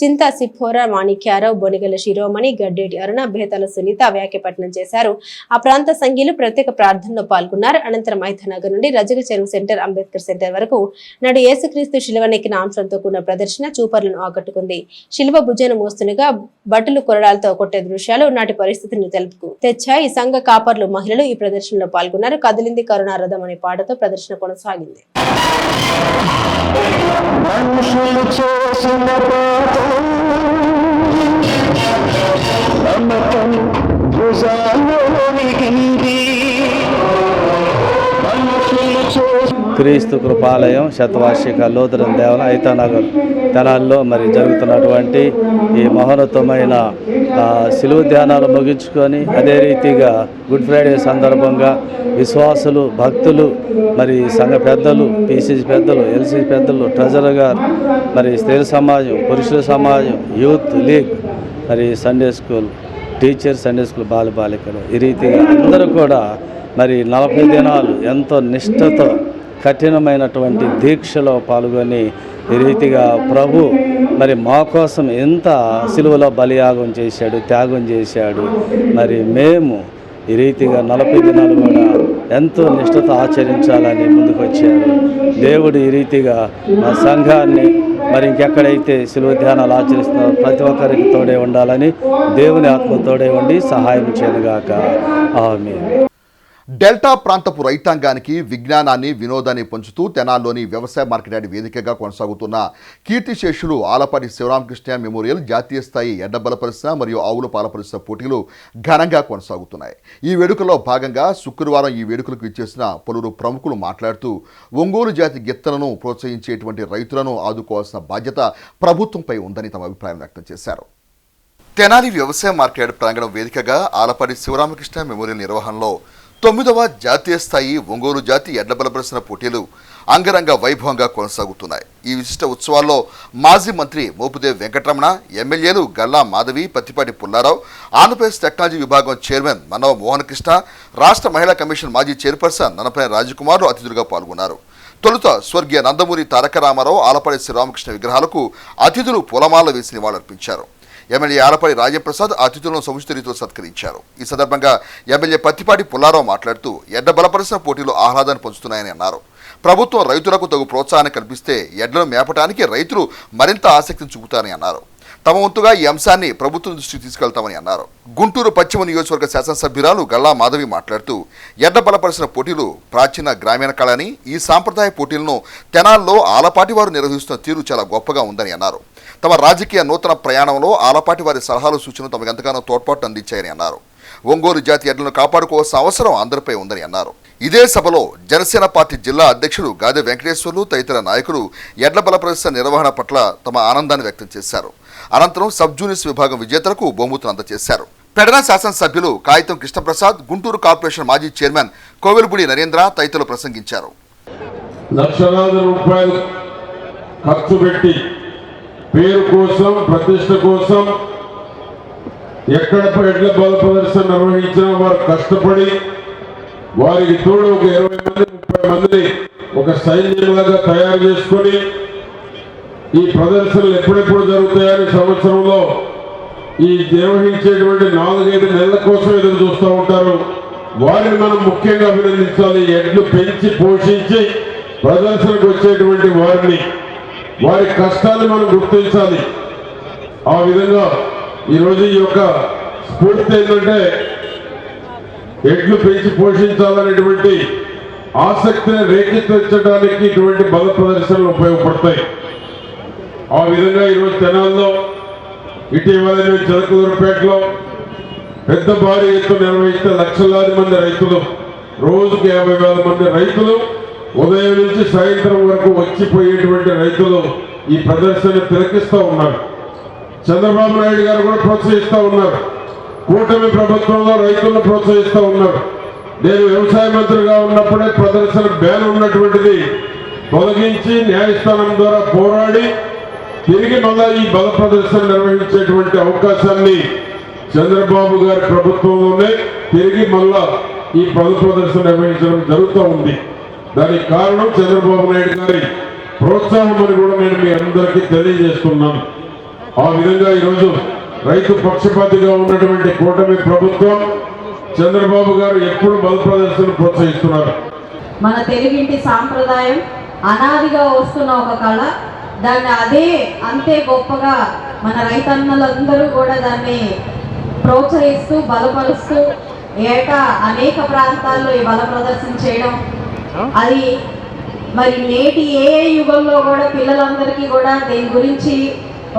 చింతా సిప్పోరా, మాణిక్యారావు, బొనిగల శిరోమణి, గడ్డేటి అరుణ, బేతాల సునీత వ్యాఖ్యపట్నం చేశారు. ఆ ప్రాంత సంఘీయులు ప్రత్యేక ప్రార్థనలో పాల్గొన్నారు. అనంతరం ఐతనగర్ నుండి రజక చెరువు సెంటర్, అంబేద్కర్ సెంటర్ వరకు నాడు యేసుక్రీస్తు శిలువనెక్కిన అంశంతో కూడిన ప్రదర్శన చూపర్లను ఆకట్టుకుంది. శిలువ భుజాన్ని మోస్తుండగా బట్టలు కొరడాలతో కొట్టే దృశ్యాలు నాటి పరిస్థితిని తెలుపుకు తెచ్చాయి. సంఘ కాపర్లు, మహిళలు ఈ ప్రదర్శనలో పాల్గొన్నారు. కదిలింది కరుణారథం అనే పాటతో ప్రదర్శన కొనసాగింది.
క్రీస్తు కృపాలయం శతవార్షిక లూథరన్ దేవాలయం ఐతానగర్ తెనాల్లో మరి జరుగుతున్నటువంటి ఈ మహోన్నతమైన శిలువ ధ్యానాలు ముగించుకొని అదే రీతిగా గుడ్ ఫ్రైడే సందర్భంగా విశ్వాసులు, భక్తులు, మరి సంఘ పెద్దలు, పీసీసీ పెద్దలు, ఎల్సీ పెద్దలు, ట్రెజరర్ గారు, మరి స్త్రీల సమాజం, పురుషుల సమాజం, యూత్ లీగ్, మరి Sunday school teacher, Sunday school బాలికలు, ఈ రీతిగా అందరూ కూడా మరి 40 దినాలు ఎంతో నిష్ఠతో కఠినమైనటువంటి దీక్షలో పాల్గొని ఈ రీతిగా ప్రభు మరి మా కోసం ఎంత సిలువలో బలియాగం చేశాడు, త్యాగం చేశాడు. మరి మేము ఈ రీతిగా 40 దినాలు కూడా ఎంతో నిష్ఠతో ఆచరించాలని ముందుకు వచ్చారు. దేవుడు ఈ రీతిగా మా సంఘాన్ని మరి ఇంకెక్కడైతే శిలువ ధ్యానాలు ఆచరిస్తున్నారో ప్రతి ఒక్కరికి తోడే ఉండాలని దేవుని ఆత్మ తోడే ఉండి సహాయం చేయనుగాక. ఆమేన్.
డెల్టా ప్రాంతపు రైతాంగానికి విజ్ఞానాన్ని, వినోదాన్ని పంచుతూ తెనాల్లోని వ్యవసాయ మార్కెట్ యార్డ్ వేదికగా కొనసాగుతున్న కీర్తిశేషులు ఆలపాటి శివరామకృష్ణ మెమోరియల్ జాతీయ స్థాయి ఎడ్డబల పరిశ్రమ మరియు ఆవుల పాల పరిశ్రమ పోటీలు ఘనంగా కొనసాగుతున్నాయి. ఈ వేడుకలో భాగంగా శుక్రవారం ఈ వేడుకలకు ఇచ్చేసిన పలువురు ప్రముఖులు మాట్లాడుతూ ఒంగోలు జాతి గిత్తలను ప్రోత్సహించేటువంటి రైతులను ఆదుకోవాల్సిన బాధ్యత ప్రభుత్వంపై ఉందని తమ అభిప్రాయం వ్యక్తం చేశారు. తెనాలి వ్యవసాయ మార్కెట్ ప్రాంగణం వేదికగా ఆలపాటి శివరామకృష్ణ మెమోరియల్ నిర్వహణలో 9వ జాతీయ స్థాయి ఒంగోలు జాతి ఎడ్లబల ప్రదర్శన పోటీలు అంగరంగ వైభవంగా కొనసాగుతున్నాయి. ఈ విశిష్ట ఉత్సవాల్లో మాజీ మంత్రి మోపుదేవి వెంకటరమణ, ఎమ్మెల్యేలు గల్లా మాధవి, పత్తిపాటి పుల్లారావు, ఆంధ్రప్రదేశ్ టెక్నాలజీ విభాగం చైర్మన్ మనవ మోహన్ కృష్ణ, రాష్ట్ర మహిళా కమిషన్ మాజీ చైర్పర్సన్ ననపనేని రాజకుమార్ అతిథులుగా పాల్గొన్నారు. తొలుత స్వర్గీయ నందమూరి తారక రామారావు, ఆలపాటి శ్రీరామకృష్ణ విగ్రహాలకు అతిథులు పూలమాలలు వేసి నివాళులర్పించారు. ఎమ్మెల్యే ఆలపాటి రాజప్రసాద్ అతిథులను సముచిత రీతిలో సత్కరించారు. ఈ సందర్భంగా ఎమ్మెల్యే పత్తిపాటి పుల్లారావు మాట్లాడుతూ ఎడ్ల బలపరిచిన పోటీలు ఆహ్లాదాన్ని పంచుతున్నాయని అన్నారు. ప్రభుత్వం రైతులకు తగు ప్రోత్సాహాన్ని కల్పిస్తే ఎడ్లను మేపటానికి రైతులు మరింత ఆసక్తిని చూపుతారని అన్నారు. తమ వంతుగా ఈ అంశాన్ని ప్రభుత్వం దృష్టికి తీసుకెళ్తామని అన్నారు. గుంటూరు పశ్చిమ నియోజకవర్గ శాసనసభ్యురాలు గల్లా మాధవి మాట్లాడుతూ ఎడ్ల బలపరిచిన పోటీలు ప్రాచీన గ్రామీణ కళ అని, ఈ సాంప్రదాయ పోటీలను తెనాల్లో ఆలపాటి వారు నిర్వహిస్తున్న తీరు చాలా గొప్పగా ఉందని అన్నారు. తమ రాజకీయ నూతన ప్రయాణంలో ఆలపాటి వారి సలహాలు సూచనలు తమకు ఎంతగానో తోడ్పాటు అందించాయని అన్నారు. ఒంగోలు జాతి ఎడ్లను కాపాడుకోవాల్సిన అవసరం అందరిపై ఉందని అన్నారు. ఇదే సభలో జనసేన పార్టీ జిల్లా అధ్యక్షుడు గాదె వెంకటేశ్వర్లు తదితర నాయకులు ఎడ్ల బల ప్రదర్శన నిర్వహణ పట్ల తమ ఆనందాన్ని వ్యక్తం చేశారు. అనంతరం సబ్ జూనియర్స్ విభాగం విజేతలకు బహుమతులు అందజేశారు. పెడన శాసనసభ్యులు కాగితం కృష్ణప్రసాద్, గుంటూరు కార్పొరేషన్ మాజీ చైర్మన్ కోవెలపూడి నరేంద్ర తదితరులు ప్రసంగించారు.
లక్షలాది రూపాయలు ఖర్చు పెట్టి పేరు కోసం, ప్రతిష్ట కోసం ఎక్కడ ఎడ్ల బల ప్రదర్శన నిర్వహించినా వారు కష్టపడి వారికి తోడు ఒక 20 మంది 30 మందిని ఒక సైన్యంలాగా తయారు చేసుకొని ఈ ప్రదర్శనలు ఎప్పుడెప్పుడు జరుగుతాయని సంవత్సరంలో ఈ నిర్వహించేటువంటి 4-5 నెలల కోసం ఎదురు చూస్తూ ఉంటారు. వారిని మనం ముఖ్యంగా అభినందించాలి. ఎడ్లు పెంచి పోషించి ప్రదర్శనకు వచ్చేటువంటి వారిని, వారి కష్టాన్ని మనం గుర్తించాలి. ఆ విధంగా ఈరోజు ఈ యొక్క స్ఫూర్తి ఏంటంటే ఎడ్లు పెంచి పోషించాలనేటువంటి ఆసక్తిని రేకెత్తించడానికి ఇటువంటి బల ప్రదర్శనలు ఉపయోగపడతాయి. ఆ విధంగా ఈరోజు తెనాల్లో ఇటీవల చిలకలూరుపేటలో పెద్ద భారీ ఎత్తు నిర్వహిస్తే లక్షలాది మంది రైతులు, రోజుకు 50,000 మంది రైతులు ఉదయం నుంచి సాయంత్రం వరకు వచ్చిపోయేటువంటి రైతులు ఈ ప్రదర్శన తిలకిస్తూ ఉన్నారు. చంద్రబాబు నాయుడు గారు కూడా ప్రోత్సహిస్తూ ఉన్నారు. కూటమి ప్రభుత్వంలో రైతులను ప్రోత్సహిస్తూ ఉన్నారు. నేను వ్యవసాయ మంత్రిగా ఉన్నప్పుడే ప్రదర్శన బ్యాన్ ఉన్నటువంటిది తొలగించి న్యాయస్థానం ద్వారా పోరాడి తిరిగి మళ్ళా ఈ బల ప్రదర్శన నిర్వహించేటువంటి అవకాశాన్ని చంద్రబాబు గారి ప్రభుత్వంలోనే తిరిగి మళ్ళా ఈ బల ప్రదర్శన నిర్వహించడం జరుగుతూ ఉంది. దానికి కారణం చంద్రబాబు నాయుడు గారి ప్రోత్సాహం అని కూడా నేను మీ అందరికీ తెలియజేస్తున్నాను. ఆ విధంగా ఈరోజు రైతు పక్షపాతిగా ఉన్నటువంటి కూటమి ప్రభుత్వం, చంద్రబాబు గారు ఎప్పుడు బల ప్రదర్శన ప్రోత్సహిస్తున్నారు.
మన తెలుగింటి సాంప్రదాయం అనాదిగా వస్తున్న ఒక కళ, దాన్ని అంతే గొప్పగా మన రైతన్నలందరూ కూడా దాన్ని ప్రోత్సహిస్తూ బలపరుస్తూ ఏటా అనేక ప్రాంతాల్లో ఈ బల ప్రదర్శన చేయడం, అది మరి నేటి ఏ యుగంలో కూడా పిల్లలందరికీ కూడా దీని గురించి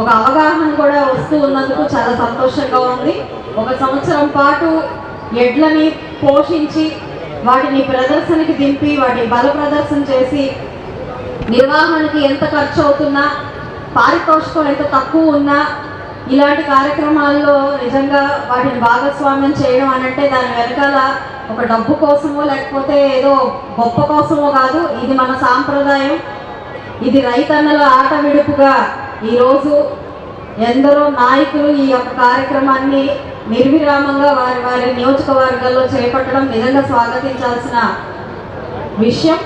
ఒక అవగాహన కూడా వస్తూ ఉన్నందుకు చాలా సంతోషంగా ఉంది. 1 సంవత్సరం పాటు ఎడ్లని పోషించి వాటిని ప్రదర్శనకి దింపి వాటి బల ప్రదర్శన చేసి నిర్వహణకి ఎంత ఖర్చు అవుతున్నా, పారితోషికం ఎంత తక్కువ ఉన్నా, ఇలాంటి కార్యక్రమాల్లో నిజంగా వాటిని భాగస్వామ్యం చేయడం అనంటే దాని వెనకాల ఒక డబ్బు కోసమో లేకపోతే ఏదో గొప్ప కోసమో కాదు. ఇది మన సాంప్రదాయం. ఇది రైతన్నల ఆట విడుపుగా ఈరోజు ఎందరో నాయకులు ఈ యొక్క కార్యక్రమాన్ని నిర్విరామంగా వారి నియోజకవర్గాల్లో చేపట్టడం నిజంగా స్వాగతించాల్సిన విషయం.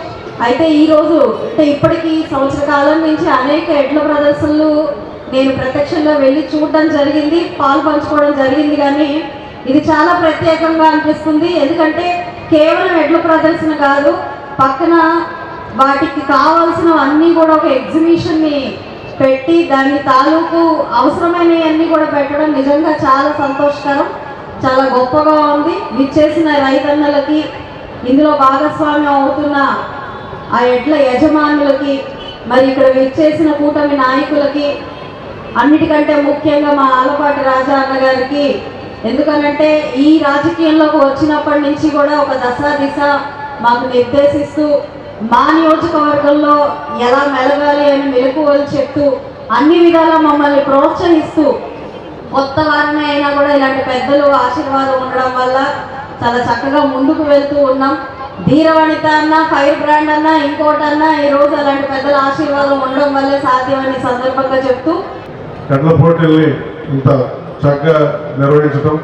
అయితే ఈరోజు అంటే ఇప్పటికీ సంవత్సర కాలం నుంచి అనేక ఎడ్ల ప్రదర్శనలు నేను ప్రత్యక్షంగా వెళ్ళి చూడడం జరిగింది, పాలు పంచుకోవడం జరిగింది. కానీ ఇది చాలా ప్రత్యేకంగా అనిపిస్తుంది. ఎందుకంటే కేవలం ఎడ్ల ప్రదర్శన కాదు, పక్కన వాటికి కావాల్సిన అన్నీ కూడా ఒక ఎగ్జిబిషన్ని పెట్టి దాని తాలూకు అవసరమైనవన్నీ కూడా పెట్టడం నిజంగా చాలా సంతోషకరం, చాలా గొప్పగా ఉంది. విచ్చేసిన రైతన్నలకి, ఇందులో భాగస్వామ్యం అవుతున్న ఆ ఎడ్ల యజమానులకి, మరి ఇక్కడ విచ్చేసిన కూటమి నాయకులకి, అన్నిటికంటే ముఖ్యంగా మా ఆలపాటి రాజా అన్నగారికి. ఎందుకనంటే ఈ రాజకీయంలోకి వచ్చినప్పటి నుంచి కూడా ఒక దిశ మాకు నిర్దేశిస్తూ మా నియోజకవర్గంలో ఎలా మెలగాలి అని మెలకువలు చెప్తూ అన్ని విధాలా మమ్మల్ని ప్రోత్సహిస్తూ, కొత్త వారమే అయినా కూడా ఇలాంటి పెద్దలు ఆశీర్వాదం ఉండడం వల్ల చాలా చక్కగా ముందుకు వెళ్తూ ఉన్నాం. ధీరవనిత అన్నా, ఫైర్ బ్రాండ్ అన్నా, ఇంకోటన్నా ఈరోజు అలాంటి పెద్దల ఆశీర్వాదం ఉండడం వల్లే సాధ్యమని సందర్భంగా చెప్తూ
ఎడ్ల పోటీల్ని ఇంత చక్కగా నిర్వహించడం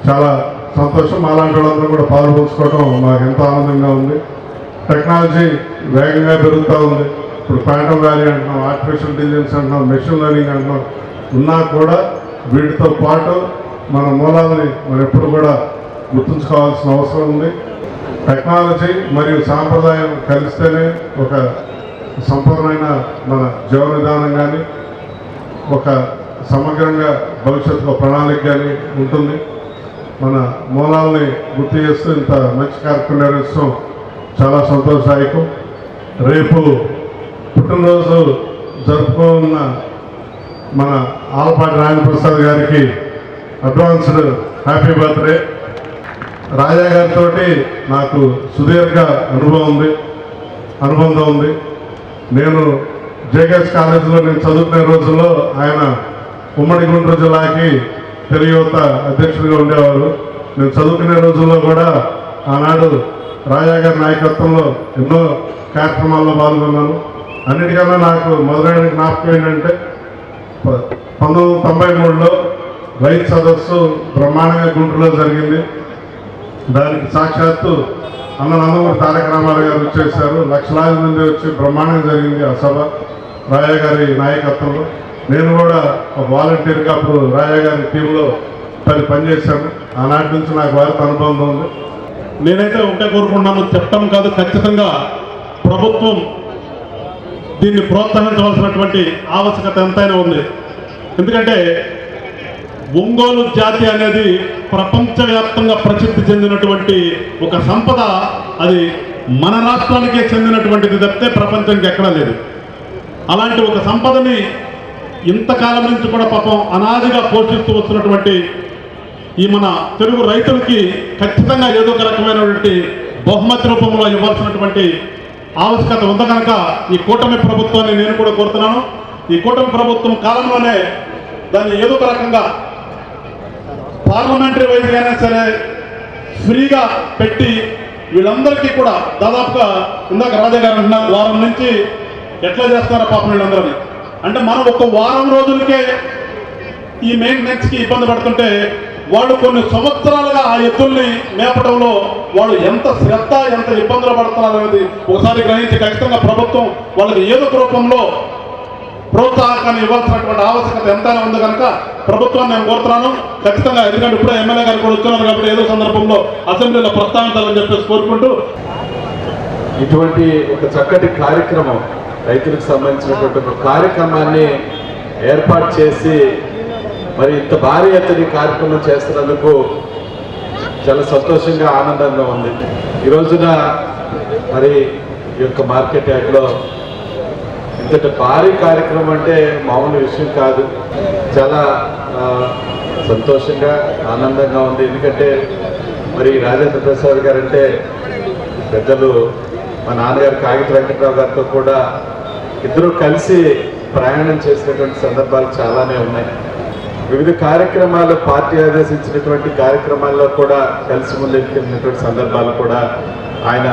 చాలా సంతోషం. అలాంటి వాళ్ళందరూ కూడా పాల్పంచుకోవడం మాకు ఎంతో ఆనందంగా ఉంది. టెక్నాలజీ వేగంగా పెరుగుతూ ఉంది. ఇప్పుడు క్వాంటమ్ వ్యాలీ అంటున్నాం, ఆర్టిఫిషియల్ ఇంటెలిజెన్స్ అంటున్నాం, మెషిన్ లెర్నింగ్ అంటున్నాం. ఉన్నా కూడా వీటితో పాటు మన మూలాలని మనం ఎప్పుడు కూడా గుర్తుంచుకోవాల్సిన అవసరం ఉంది. టెక్నాలజీ మరియు సాంప్రదాయం కలిస్తేనే ఒక సంపూర్ణమైన మన జీవన విధానం కానీ ఒక సమగ్రంగా భవిష్యత్తులో ప్రణాళిక కానీ ఉంటుంది. మన మూలాలని గుర్తు చేస్తూ ఇంత మంచి కార్యక్రమం నిర్వహించడం చాలా సంతోషదాయకం. రేపు పుట్టినరోజు జరుపుకున్న మన ఆలపాటి రాజప్రసాద్ గారికి అడ్వాన్స్డ్ హ్యాపీ బర్త్డే. రాజా గారితో నాకు సుదీర్ఘ అనుబంధం ఉంది. నేను జేకేఎస్ కాలేజీలో నేను చదువుకునే రోజుల్లో ఆయన ఉమ్మడి గుంటూరు జిల్లాకి తెలుగు యువత అధ్యక్షుడిగా ఉండేవారు. నేను చదువుకునే రోజుల్లో కూడా ఆనాడు రాజా గారి నాయకత్వంలో ఎన్నో కార్యక్రమాల్లో పాల్గొన్నాను. అన్నిటికన్నా నాకు మొదలైన జ్ఞాపకం ఏంటంటే 1993లో రైతు సదస్సు బ్రహ్మాండంగా గుంటూరులో జరిగింది. దానికి సాక్షాత్తు నందమూరి తారక రామారావు గారు వచ్చేసారు. లక్షలాది మంది వచ్చి బ్రహ్మాండంగా జరిగింది ఆ సభ రాజా గారి నాయకత్వంలో. నేను కూడా ఒక వాలంటీర్గా అప్పుడు రాజా గారి టీంలో పనిచేశాను. ఆనాటి నుంచి నాకు వారితో అనుబంధం ఉంది. నేనైతే ఒకటే కోరుకుంటున్నాను, చెప్పడం కాదు, ఖచ్చితంగా ప్రభుత్వం దీన్ని ప్రోత్సహించవలసినటువంటి ఆవశ్యకత ఎంతైనా ఉంది. ఎందుకంటే ఒంగోలు జాతి అనేది ప్రపంచవ్యాప్తంగా ప్రసిద్ధి చెందినటువంటి ఒక సంపద. అది మన రాష్ట్రానికే చెందినటువంటిది తప్పితే ప్రపంచానికి ఎక్కడా లేదు. అలాంటి ఒక సంపదని ఇంతకాలం నుంచి కూడా పాపం అనాదిగా పోషిస్తూ వస్తున్నటువంటి ఈ మన తెలుగు రైతులకి ఖచ్చితంగా ఏదో ఒక రకమైనటువంటి బహుమతి రూపంలో ఇవ్వాల్సినటువంటి ఆవశ్యకత ఉంది. కనుక ఈ కూటమి ప్రభుత్వాన్ని నేను కూడా కోరుతున్నాను. ఈ కూటమి ప్రభుత్వం కాలంలోనే దాన్ని ఏదో ఒక రకంగా పార్లమెంటరీ వైజ్గా అయినా సరే ఫ్రీగా పెట్టి వీళ్ళందరికీ కూడా దాదాపుగా ఇందాక రాజా గారు అంటున్నారు, వారం నుంచి ఎట్లా చేస్తారో పాపం వీళ్ళందరినీ. అంటే మనం ఒక వారం రోజులకే ఈ మెయింటెనెన్స్కి ఇబ్బంది పడుతుంటే వాళ్ళు కొన్ని సంవత్సరాలుగా ఆ ఎద్దుల్ని మేపడంలో వాళ్ళు ఎంత శ్రద్ధ, ఎంత ఇబ్బందులు పడుతున్నారు అనేది ఒకసారి గ్రహించి ఖచ్చితంగా ప్రభుత్వం వాళ్ళకి ఏదో ఒక రూపంలో ప్రోత్సాహకాన్ని ఇవ్వాల్సినటువంటి ఆవశ్యకత ఎంతైనా ఉంది. కనుక ప్రభుత్వాన్ని నేను కోరుతున్నాను ఖచ్చితంగా. ఎందుకంటే ఇప్పుడే ఎమ్మెల్యే గారు కూడా వచ్చున్నారు కాబట్టి ఏదో సందర్భంలో అసెంబ్లీలో ప్రస్తావించాలని చెప్పేసి కోరుకుంటూ,
ఇటువంటి ఒక చక్కటి కార్యక్రమం, రైతులకు సంబంధించినటువంటి ఒక కార్యక్రమాన్ని ఏర్పాటు చేసి మరి ఇంత భారీ ఎత్తున కార్యక్రమం చేస్తున్నందుకు చాలా సంతోషంగా, ఆనందంగా ఉంది. ఈ రోజున మరి ఈ యొక్క మార్కెట్ యార్డ్లో ఇంతటి భారీ కార్యక్రమం అంటే మామూలు విషయం కాదు. చాలా సంతోషంగా, ఆనందంగా ఉంది. ఎందుకంటే మరి రాజేంద్ర ప్రసాద్ గారు అంటే పెద్దలు మా నాన్నగారు కాగిత వెంకట్రావు గారితో కూడా ఇద్దరు కలిసి ప్రయాణం చేసినటువంటి సందర్భాలు చాలానే ఉన్నాయి. వివిధ కార్యక్రమాలు, పార్టీ ఆదేశించినటువంటి కార్యక్రమాల్లో కూడా కలిసి ముందుకెళ్ళినటువంటి సందర్భాలు కూడా ఆయన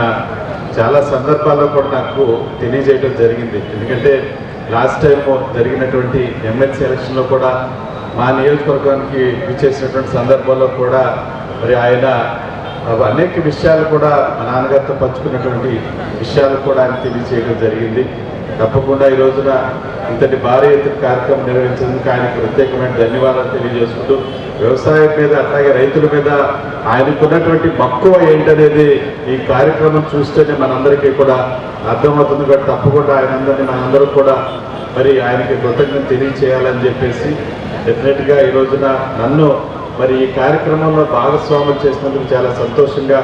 చాలా సందర్భాల్లో కూడా నాకు తెలియజేయడం జరిగింది. ఎందుకంటే లాస్ట్ టైం జరిగినటువంటి ఎమ్మెల్సీ ఎలక్షన్లో కూడా మా నియోజకవర్గానికి విచ్చేసినటువంటి సందర్భాల్లో కూడా మరి ఆయన అనేక విషయాలు కూడా మా నాన్నగారితో పంచుకున్నటువంటి విషయాలు కూడా ఆయన తెలియజేయడం జరిగింది. తప్పకుండా ఈ రోజున ఇంతటి భారీ ఎత్తున కార్యక్రమం నిర్వహించేందుకు ఆయనకు ప్రత్యేకమైన ధన్యవాదాలు తెలియజేసుకుంటూ, వ్యవసాయం మీద అట్లాగే రైతుల మీద ఆయనకున్నటువంటి మక్కువ ఏంటనేది ఈ కార్యక్రమం చూస్తేనే మనందరికీ కూడా అర్థమవుతుంది. కాబట్టి తప్పకుండా ఆయనందరినీ మనందరూ కూడా మరి ఆయనకి కృతజ్ఞత తెలియచేయాలని చెప్పేసి డెఫినెట్గా ఈ రోజున నన్ను మరి ఈ కార్యక్రమంలో భాగస్వాములు చేసినందుకు చాలా సంతోషంగా,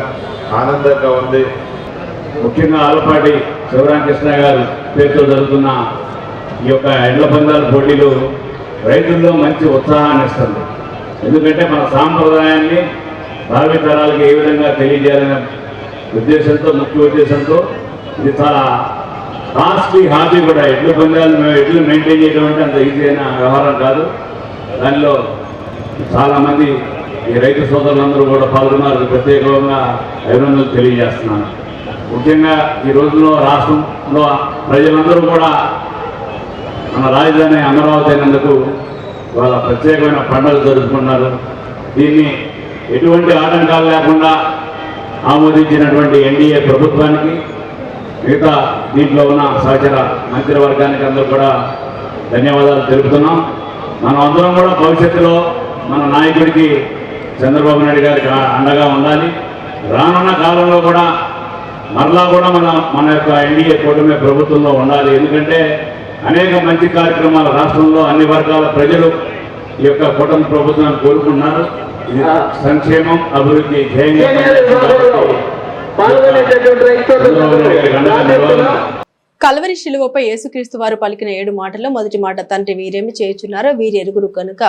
ఆనందంగా ఉంది.
ముఖ్యంగా ఆలపాటి శివరామకృష్ణ గారు పేరుతో జరుగుతున్న ఈ యొక్క ఎడ్ల పందాల పోటీలు రైతుల్లో మంచి ఉత్సాహాన్ని ఇస్తుంది. ఎందుకంటే మన సాంప్రదాయాన్ని భావి తరాలకు ఏ విధంగా తెలియజేయాలనే ఉద్దేశంతో, ముఖ్య ఉద్దేశంతో ఇది చాలా కాస్ట్లీ హాబీ కూడా. ఎడ్ల పందాలు ఎడ్లు మెయింటైన్ చేయడం అంటే అంత ఈజీ అయిన వ్యవహారం కాదు. దానిలో చాలామంది ఈ రైతు సోదరులందరూ కూడా పాల్గొన్నారు. ప్రత్యేకంగా అభినందనలు తెలియజేస్తున్నాను. ముఖ్యంగా ఈ రోజుల్లో రాష్ట్రంలో ప్రజలందరూ కూడా మన రాజధాని అమరావతి అయినందుకు వాళ్ళ ప్రత్యేకమైన పండుగలు జరుపుకున్నారు. దీన్ని ఎటువంటి ఆటంకాలు లేకుండా ఆమోదించినటువంటి ఎన్డీఏ ప్రభుత్వానికి, మిగతా దీంట్లో ఉన్న సహచర మంత్రివర్గానికి అందరూ కూడా ధన్యవాదాలు తెలుపుతున్నాం. మనం అందరం కూడా భవిష్యత్తులో మన నాయకుడికి చంద్రబాబు నాయుడు గారికి అండగా ఉండాలి. రానున్న కాలంలో కూడా మరలా కూడా మన యొక్క ఎన్డీఏ కూటమి ప్రభుత్వంలో ఉండాలి. ఎందుకంటే అనేక మంచి కార్యక్రమాలు రాష్ట్రంలో అన్ని వర్గాల ప్రజలు ఈ యొక్క కూటమి ప్రభుత్వాన్ని కోరుకున్నారు. ఇది సంక్షేమం అభివృద్ధి ధ్యేయంగా
కల్వరి శిలువపై యేసుక్రీస్తు వారు పలికిన 7 మాటల్లో మొదటి మాట, తండ్రి వీరేమి చేయుచున్నారో వీరి ఎరుగురు కనుక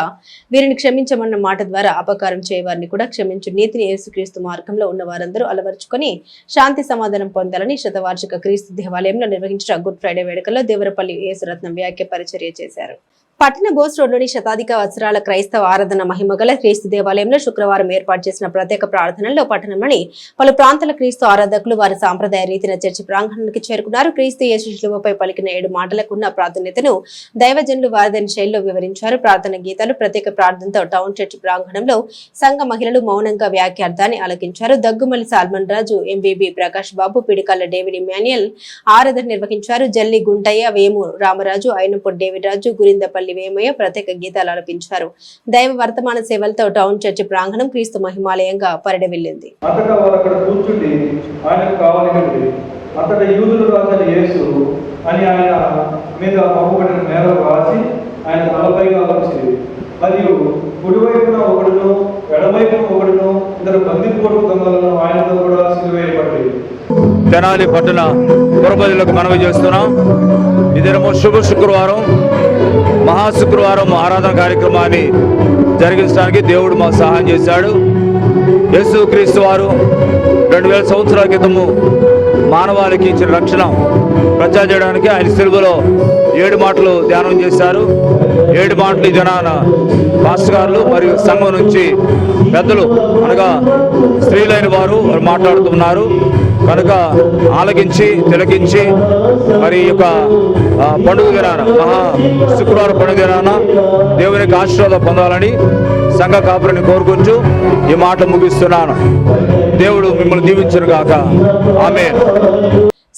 వీరిని క్షమించమన్న మాట ద్వారా అపకారం చేయవారిని కూడా క్షమించు నీతిని యేసుక్రీస్తు మార్గంలో ఉన్న వారందరూ అలవర్చుకొని శాంతి సమాధానం పొందాలని శతవార్షిక క్రీస్తు దేవాలయంలో నిర్వహించిన గుడ్ ఫ్రైడే వేడుకల్లో దేవరపల్లి యేసురత్నం వ్యాఖ్య పరిచర్య చేశారు. పట్టణ బోస్ రోడ్లోని శతాధిక వత్సరాల క్రైస్తవ ఆరాధన మహిమగల క్రీస్తు దేవాలయంలో శుక్రవారం ఏర్పాటు చేసిన ప్రత్యేక ప్రార్థనల్లో పట్టణంలోని పలు ప్రాంతాల క్రీస్తు ఆరాధకులు వారి సాంప్రదాయ రీతిన చర్చి ప్రాంగణానికి చేరుకున్నారు. క్రీస్తు యేసు శిలువపై పలికిన 7 మాటలకు ఉన్న ప్రాధాన్యతను దైవజనులు వారిదని శైలిలో వివరించారు. ప్రార్థన గీతాలు ప్రత్యేక ప్రార్థనతో టౌన్ చర్చి ప్రాంగణంలో సంఘ మహిళలు మౌనంగా వ్యాఖ్యార్థాన్ని ఆలకించారు. దగ్గుమల్లి సాల్మన్ రాజు, ఎంబీబీ ప్రకాష్ బాబు, పిడికల్ల డేవిడ్ ఇమాన్యుయల్ ఆరాధన నిర్వహించారు. జల్లి గుంటయ్య, వేము రామరాజు, అయినపూడి డేవిడ్ రాజు, గురిందపల్లి వేమయ్య ప్రత్యేక గీతాలు ఆలపించారు. దైవ వర్తమాన సేవలతో టౌన్ చర్చి ప్రాంగణం క్రీస్తు మహిమాలయంగా పరిడవిల్లింది.
అతడు యూదులు రాజు యేసు అని ఆయన మీద పంపబడిన నేల రాసి ఆయన తలపైగా వచ్చింది. మరియు కుడివైపున ఒకడును ఎడవైపున ఒకడును ఇద్దరు బందిపోటు దొంగలను ఆయనతో కూడా సిలువేయబడ్డాయి.
తెనాలి పట్టణ పురపతులకు మనవి చేస్తున్నాం. ఇదేమో శుభ శుక్రవారం, మహాశుక్రవారం ఆరాధన కార్యక్రమాన్ని జరిగించడానికి దేవుడు మాకు సహాయం చేశాడు. యేసుక్రీస్తు వారు 2000 సంవత్సరాల క్రితము మానవాళికి ఇచ్చిన రక్షణ ప్రచారం చేయడానికి ఆయన సిలువలో 7 మాటలు ధ్యానం చేశారు. 7 మాటలు ఈ జనాన పాస్టర్ గారు మరియు సంఘం నుంచి పెద్దలు అనగా స్త్రీలైన వారు మాట్లాడుతున్నారు. కనుక ఆలకించి తిలకించి మరి ఈ యొక్క పండుగ దినాన మహా శుక్రవారం పండుగ దినాన దేవునికి ఆశీర్వాదం పొందాలని సంఘ కాపురిని కోరుకుంటూ ఈ మాటలు ముగిస్తున్నాను. దేవుడు మిమ్మల్ని దీవించును గాక. ఆమేన్.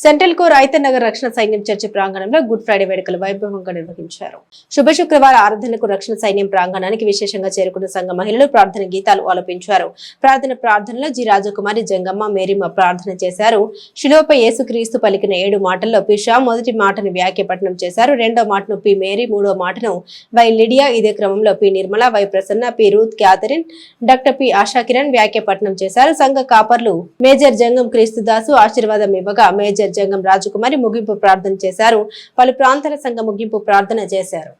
సెంట్రల్ కోర్ ఐతనగర్ రక్షణ సైన్యం చర్చి ప్రాంగణంలో గుడ్ ఫ్రైడే వేడుకలు వైభవంగా నిర్వహించారు. శుభ శుక్రవార ఆరాధనకు రక్షణ సైన్యం ప్రాంగణానికి విశేషంగా చేరుకున్న సంఘ మహిళలు ప్రార్థన గీతాలు ఆలపించారు. ప్రార్థనలో జి రాజకుమారి, జంగమ్మ, మేరీమ ప్రార్థన చేశారు. శిలువపై యేసుక్రీస్తు పలికిన 7 మాటల్లో పిషా మొదటి మాటను వ్యాఖ్యపట్నం చేశారు. 2వ మాటను పి మేరీ, 3వ మాటను వై లిడియా, ఇదే క్రమంలో P Nirmala, Y Prasanna, P Ruth Catherine, doctor P Ashakiran వ్యాఖ్యపట్నం చేశారు. సంఘ కాపర్లు మేజర్ జంగం క్రీస్తుదాసు ఆశీర్వాదం ఇవ్వగా మేజర్ జంగం రాజకుమారి ముగింపు ప్రార్థన చేశారు. పలు ప్రాంతాల సంఘ ముగింపు ప్రార్థన చేశారు.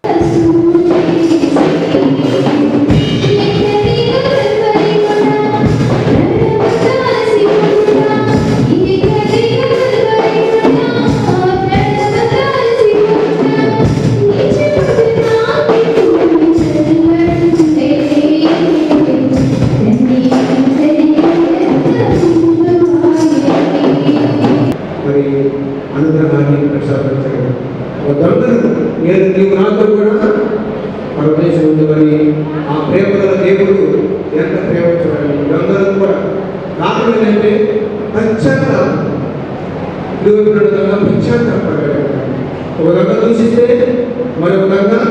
అనుగ్రహాన్ని ప్రసాదించడం నీవు నాతో కూడా పరమేశ్వరం ఉంది. మరి ఆ ప్రేమ గల దేవుడు ఎంత ప్రేమ చూడండి. అందరూ కూడా కారణం ఏంటంటే పశ్చాత్తాపం. పశ్చాత్తాపడ్డాడు. ఒక విధంగా దూషిస్తే మరొక విధంగా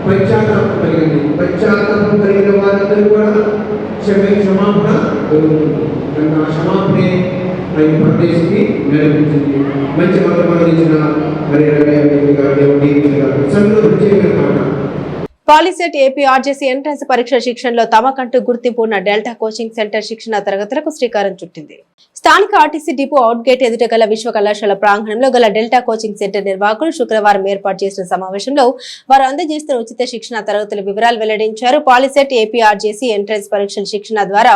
పశ్చాత్తాపం కలిగింది. పశ్చాత్తాపం కలిగిన వారందరూ కూడా క్షమాపణ దొరుకుతుంది. ఆ క్షమాపణే ఆయన పరదేశికి నేర్పించింది. మంచి వర్తమానం ఇచ్చిన మరి
పాలిసెట్ ఏపీ ఆర్జేసీ ఎంట్రన్స్ పరీక్ష శిక్షణలో తమకంటూ గుర్తింపు ఉన్న డెల్టా కోచింగ్ సెంటర్ శిక్షణ తరగతులకు శ్రీకారం చుట్టింది. స్థానిక ఆర్టీసీ డిపో అవుట్ గేట్ ఎదుట గల విశ్వ కళాశాల ప్రాంగణంలో గల డెల్టా కోచింగ్ సెంటర్ నిర్వాహకులు శుక్రవారం ఏర్పాటు చేసిన సమావేశంలో వారు అందజేస్తున్న ఉచిత శిక్షణ తరగతుల వివరాలు వెల్లడించారు. పాలిసెట్ ఏపీ ఆర్జేసీ ఎంట్రన్స్ పరీక్షల శిక్షణ ద్వారా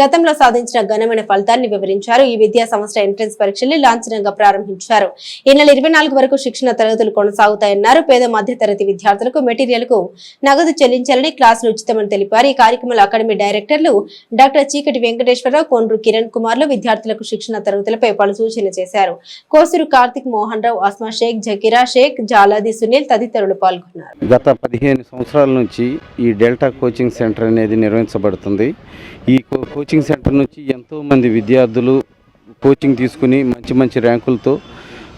గతంలో సాధించిన ఘనమైన ఫలితాన్ని వివరించారు. ఈ విద్యా సంవత్సర ఎంట్రన్స్ పరీక్షల్ని లాంఛనంగా ప్రారంభించారు. ఈ నెల 24 వరకు శిక్షణ తరగతులు కొనసాగుతాయన్నారు. పేద మధ్యతరగతి విద్యార్థులకు మెటీరియల్ కు నగదు చెల్లించాలని, క్లాసులు ఉచితమని తెలిపారు. ఈ కార్యక్రమంలో అకాడమీ డైరెక్టర్లు డాక్టర్ చీకటి వెంకటేశ్వరరావు, కొండ్రు కిరణ్ కుమార్లు విద్యార్థులకు శిక్షణ తరగతులపై పలు సూచనలు చేశారు. కోసూరు కార్తిక్, మోహన్ రావు, అస్మా షేక్, జకీరా షేక్, జాలాది సునీల్ తదితరులు పాల్గొన్నారు.
గత 15 సంవత్సరాల నుంచి ఈ డెల్టా కోచింగ్ సెంటర్ అనేది నిర్వహించబడుతుంది. ఈ కోచింగ్ సెంటర్ నుంచి ఎంతోమంది విద్యార్థులు కోచింగ్ తీసుకుని మంచి ర్యాంకులతో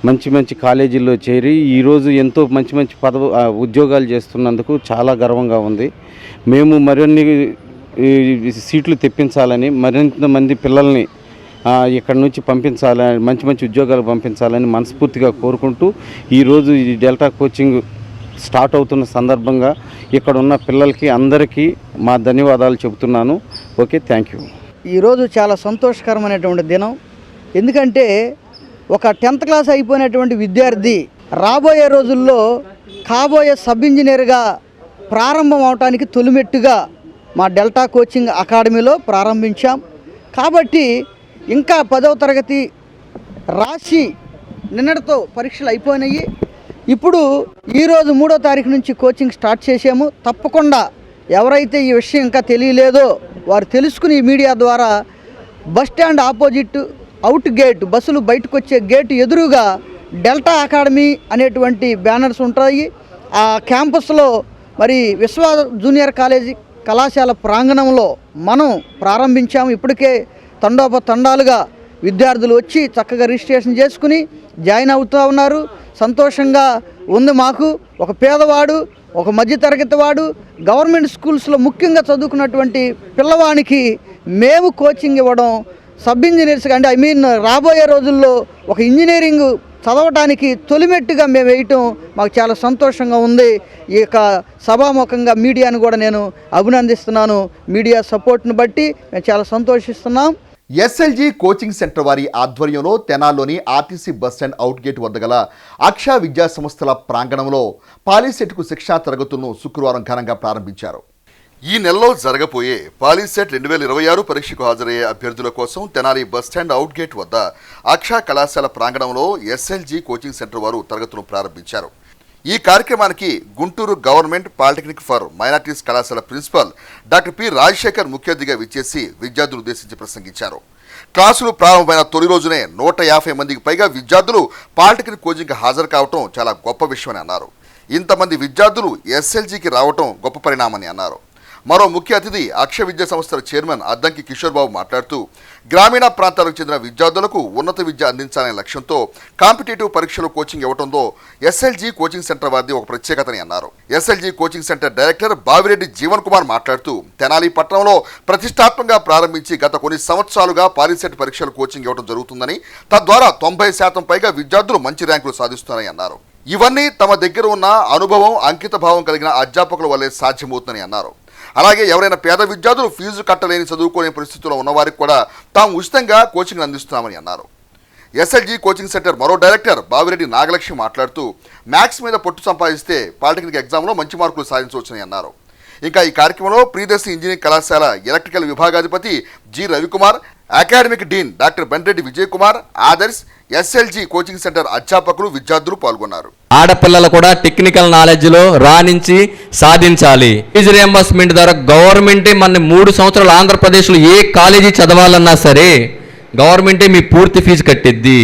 మంచి కాలేజీల్లో చేరి ఈరోజు ఎంతో మంచి ఉద్యోగాలు చేస్తున్నందుకు చాలా గర్వంగా ఉంది. మేము మరిన్ని సీట్లు తెప్పించాలని, మరింత మంది పిల్లల్ని ఇక్కడ నుంచి పంపించాలని, మంచి ఉద్యోగాలు పంపించాలని మనస్ఫూర్తిగా కోరుకుంటూ ఈరోజు ఈ డెల్టా కోచింగ్ స్టార్ట్ అవుతున్న సందర్భంగా ఇక్కడ ఉన్న పిల్లలకి అందరికీ మా ధన్యవాదాలు చెబుతున్నాను. Okay, thank you.
ఈరోజు చాలా సంతోషకరమైనటువంటి దినం. ఎందుకంటే ఒక 10th క్లాస్ అయిపోయినటువంటి విద్యార్థి రాబోయే రోజుల్లో కాబోయే సబ్ ఇంజనీర్గా ప్రారంభం అవడానికి తొలిమెట్టుగా మా డెల్టా కోచింగ్ అకాడమీలో ప్రారంభించాం. కాబట్టి ఇంకా 10వ తరగతి రాసి నిన్నటితో పరీక్షలు అయిపోయినాయి. ఇప్పుడు ఈరోజు 3వ తారీఖు నుంచి కోచింగ్ స్టార్ట్ చేసాము. తప్పకుండా ఎవరైతే ఈ విషయం ఇంకా తెలియలేదో వారు తెలుసుకుని మీడియా ద్వారా bus stand opposite out gate, బస్సులు బయటకు వచ్చే గేటు ఎదురుగా డెల్టా అకాడమీ అనేటువంటి బ్యానర్స్ ఉంటాయి. ఆ క్యాంపస్లో మరి విశ్వ జూనియర్ కాలేజీ కళాశాల ప్రాంగణంలో మనం ప్రారంభించాము. ఇప్పటికే తండోపతండాలుగా విద్యార్థులు వచ్చి చక్కగా రిజిస్ట్రేషన్ చేసుకుని జాయిన్ అవుతూ ఉన్నారు. సంతోషంగా ఉంది మాకు. ఒక పేదవాడు, ఒక మధ్యతరగతి వాడు గవర్నమెంట్ స్కూల్స్లో ముఖ్యంగా చదువుకున్నటువంటి పిల్లవానికి మేము కోచింగ్ ఇవ్వడం, సబ్ ఇంజనీర్స్గా అంటే రాబోయే రోజుల్లో ఒక ఇంజనీరింగ్ చదవటానికి తొలిమెట్టుగా మేము వేయటం మాకు చాలా సంతోషంగా ఉంది. ఈ యొక్క సభాముఖంగా మీడియాను కూడా నేను అభినందిస్తున్నాను. మీడియా సపోర్ట్ను బట్టి మేము చాలా సంతోషిస్తున్నాం.
ఎస్ఎల్జీ కోచింగ్ సెంటర్ వారి ఆధ్వర్యంలో తెనాల్లోని ఆర్టీసీ బస్టాండ్ అవుట్ గేట్ వద్ద గల అక్ష విద్యా సంస్థల ప్రాంగణంలో పాలీసెట్కు శిక్షణా తరగతులను శుక్రవారం ఘనంగా ప్రారంభించారు. ఈ నెలలో జరగబోయే పాలీసెట్ 2026 పరీక్షకు హాజరయ్యే అభ్యర్థుల కోసం తెనాలి బస్టాండ్ అవుట్ గేట్ వద్ద అక్ష కళాశాల ప్రాంగణంలో ఎస్ఎల్జీ కోచింగ్ సెంటర్ వారు తరగతులను ప్రారంభించారు. ఈ కార్యక్రమానికి Guntur government polytechnic for minorities కళాశాల ప్రిన్సిపల్ డాక్టర్ పి రాజశేఖర్ ముఖ్య అతిథిగా విచ్చేసి విద్యార్థులు ఉద్దేశించి ప్రసంగించారు. క్లాసులు ప్రారంభమైన తొలి రోజునే 150 మందికి పైగా విద్యార్థులు పాలిటెక్నిక్ కోచింగ్కి హాజరు కావటం చాలా గొప్ప విషయమని అన్నారు. ఇంతమంది విద్యార్థులు ఎస్ఎల్జీకి రావటం గొప్ప పరిణామని అన్నారు. మరో ముఖ్య అతిథి అక్ష విద్యా సంస్థల చైర్మన్ అద్దంకి కిషోర్ బాబు మాట్లాడుతూ గ్రామీణ ప్రాంతాలకు చెందిన విద్యార్థులకు ఉన్నత విద్య అందించాలనే లక్ష్యంతో కాంపిటేటివ్ పరీక్షలు కోచింగ్ ఇవ్వడంతో ఎస్ఎల్జీ కోచింగ్ సెంటర్ వారిది ఒక ప్రత్యేకతని అన్నారు. SLG coaching centre director Bavireddy Jeevan Kumar మాట్లాడుతూ తెనాలి పట్టణంలో ప్రతిష్టాత్మకంగా ప్రారంభించి గత కొన్ని సంవత్సరాలుగా పాలీసెట్ పరీక్షలు కోచింగ్ ఇవ్వడం జరుగుతుందని, తద్వారా 90% పైగా విద్యార్థులు మంచి ర్యాంకులు సాధిస్తున్నారని అన్నారు. ఇవన్నీ తమ దగ్గర ఉన్న అనుభవం, అంకిత భావం కలిగిన అధ్యాపకుల వల్లే సాధ్యమవుతుందని అన్నారు. అలాగే ఎవరైనా పేద విద్యార్థులు ఫీజు కట్టలేని చదువుకోలేని పరిస్థితుల్లో ఉన్నవారికి కూడా తాము ఉచితంగా కోచింగ్ అందిస్తున్నామని అన్నారు. ఎస్ఎల్జీ కోచింగ్ సెంటర్ మరో డైరెక్టర్ బావిరెడ్డి నాగలక్ష్మి మాట్లాడుతూ మ్యాథ్స్ మీద పట్టు సంపాదిస్తే పాలిటెక్నిక్ ఎగ్జామ్లో మంచి మార్కులు సాధించవచ్చని అన్నారు. ఇంకా ఈ కార్యక్రమంలో ప్రియదర్శి ఇంజనీరింగ్ కళాశాల ఎలక్ట్రికల్ విభాగాధిపతి G Ravikumar, academic dean doctor Bendreddy Vijay Kumar, Adarsh, SLG coaching centre అధ్యాపకులు, విద్యార్థులు పాల్గొన్నారు.
ఆడపిల్లలు కూడా టెక్నికల్ నాలెడ్జ్లో రాణించి సాధించాలి. ఫీజు రియంబర్స్మెంట్ ద్వారా గవర్నమెంటే మన 3 సంవత్సరాలు ఆంధ్రప్రదేశ్లో ఏ కాలేజీ చదవాలన్నా సరే గవర్నమెంటే మీ పూర్తి ఫీజు కట్టిద్ది.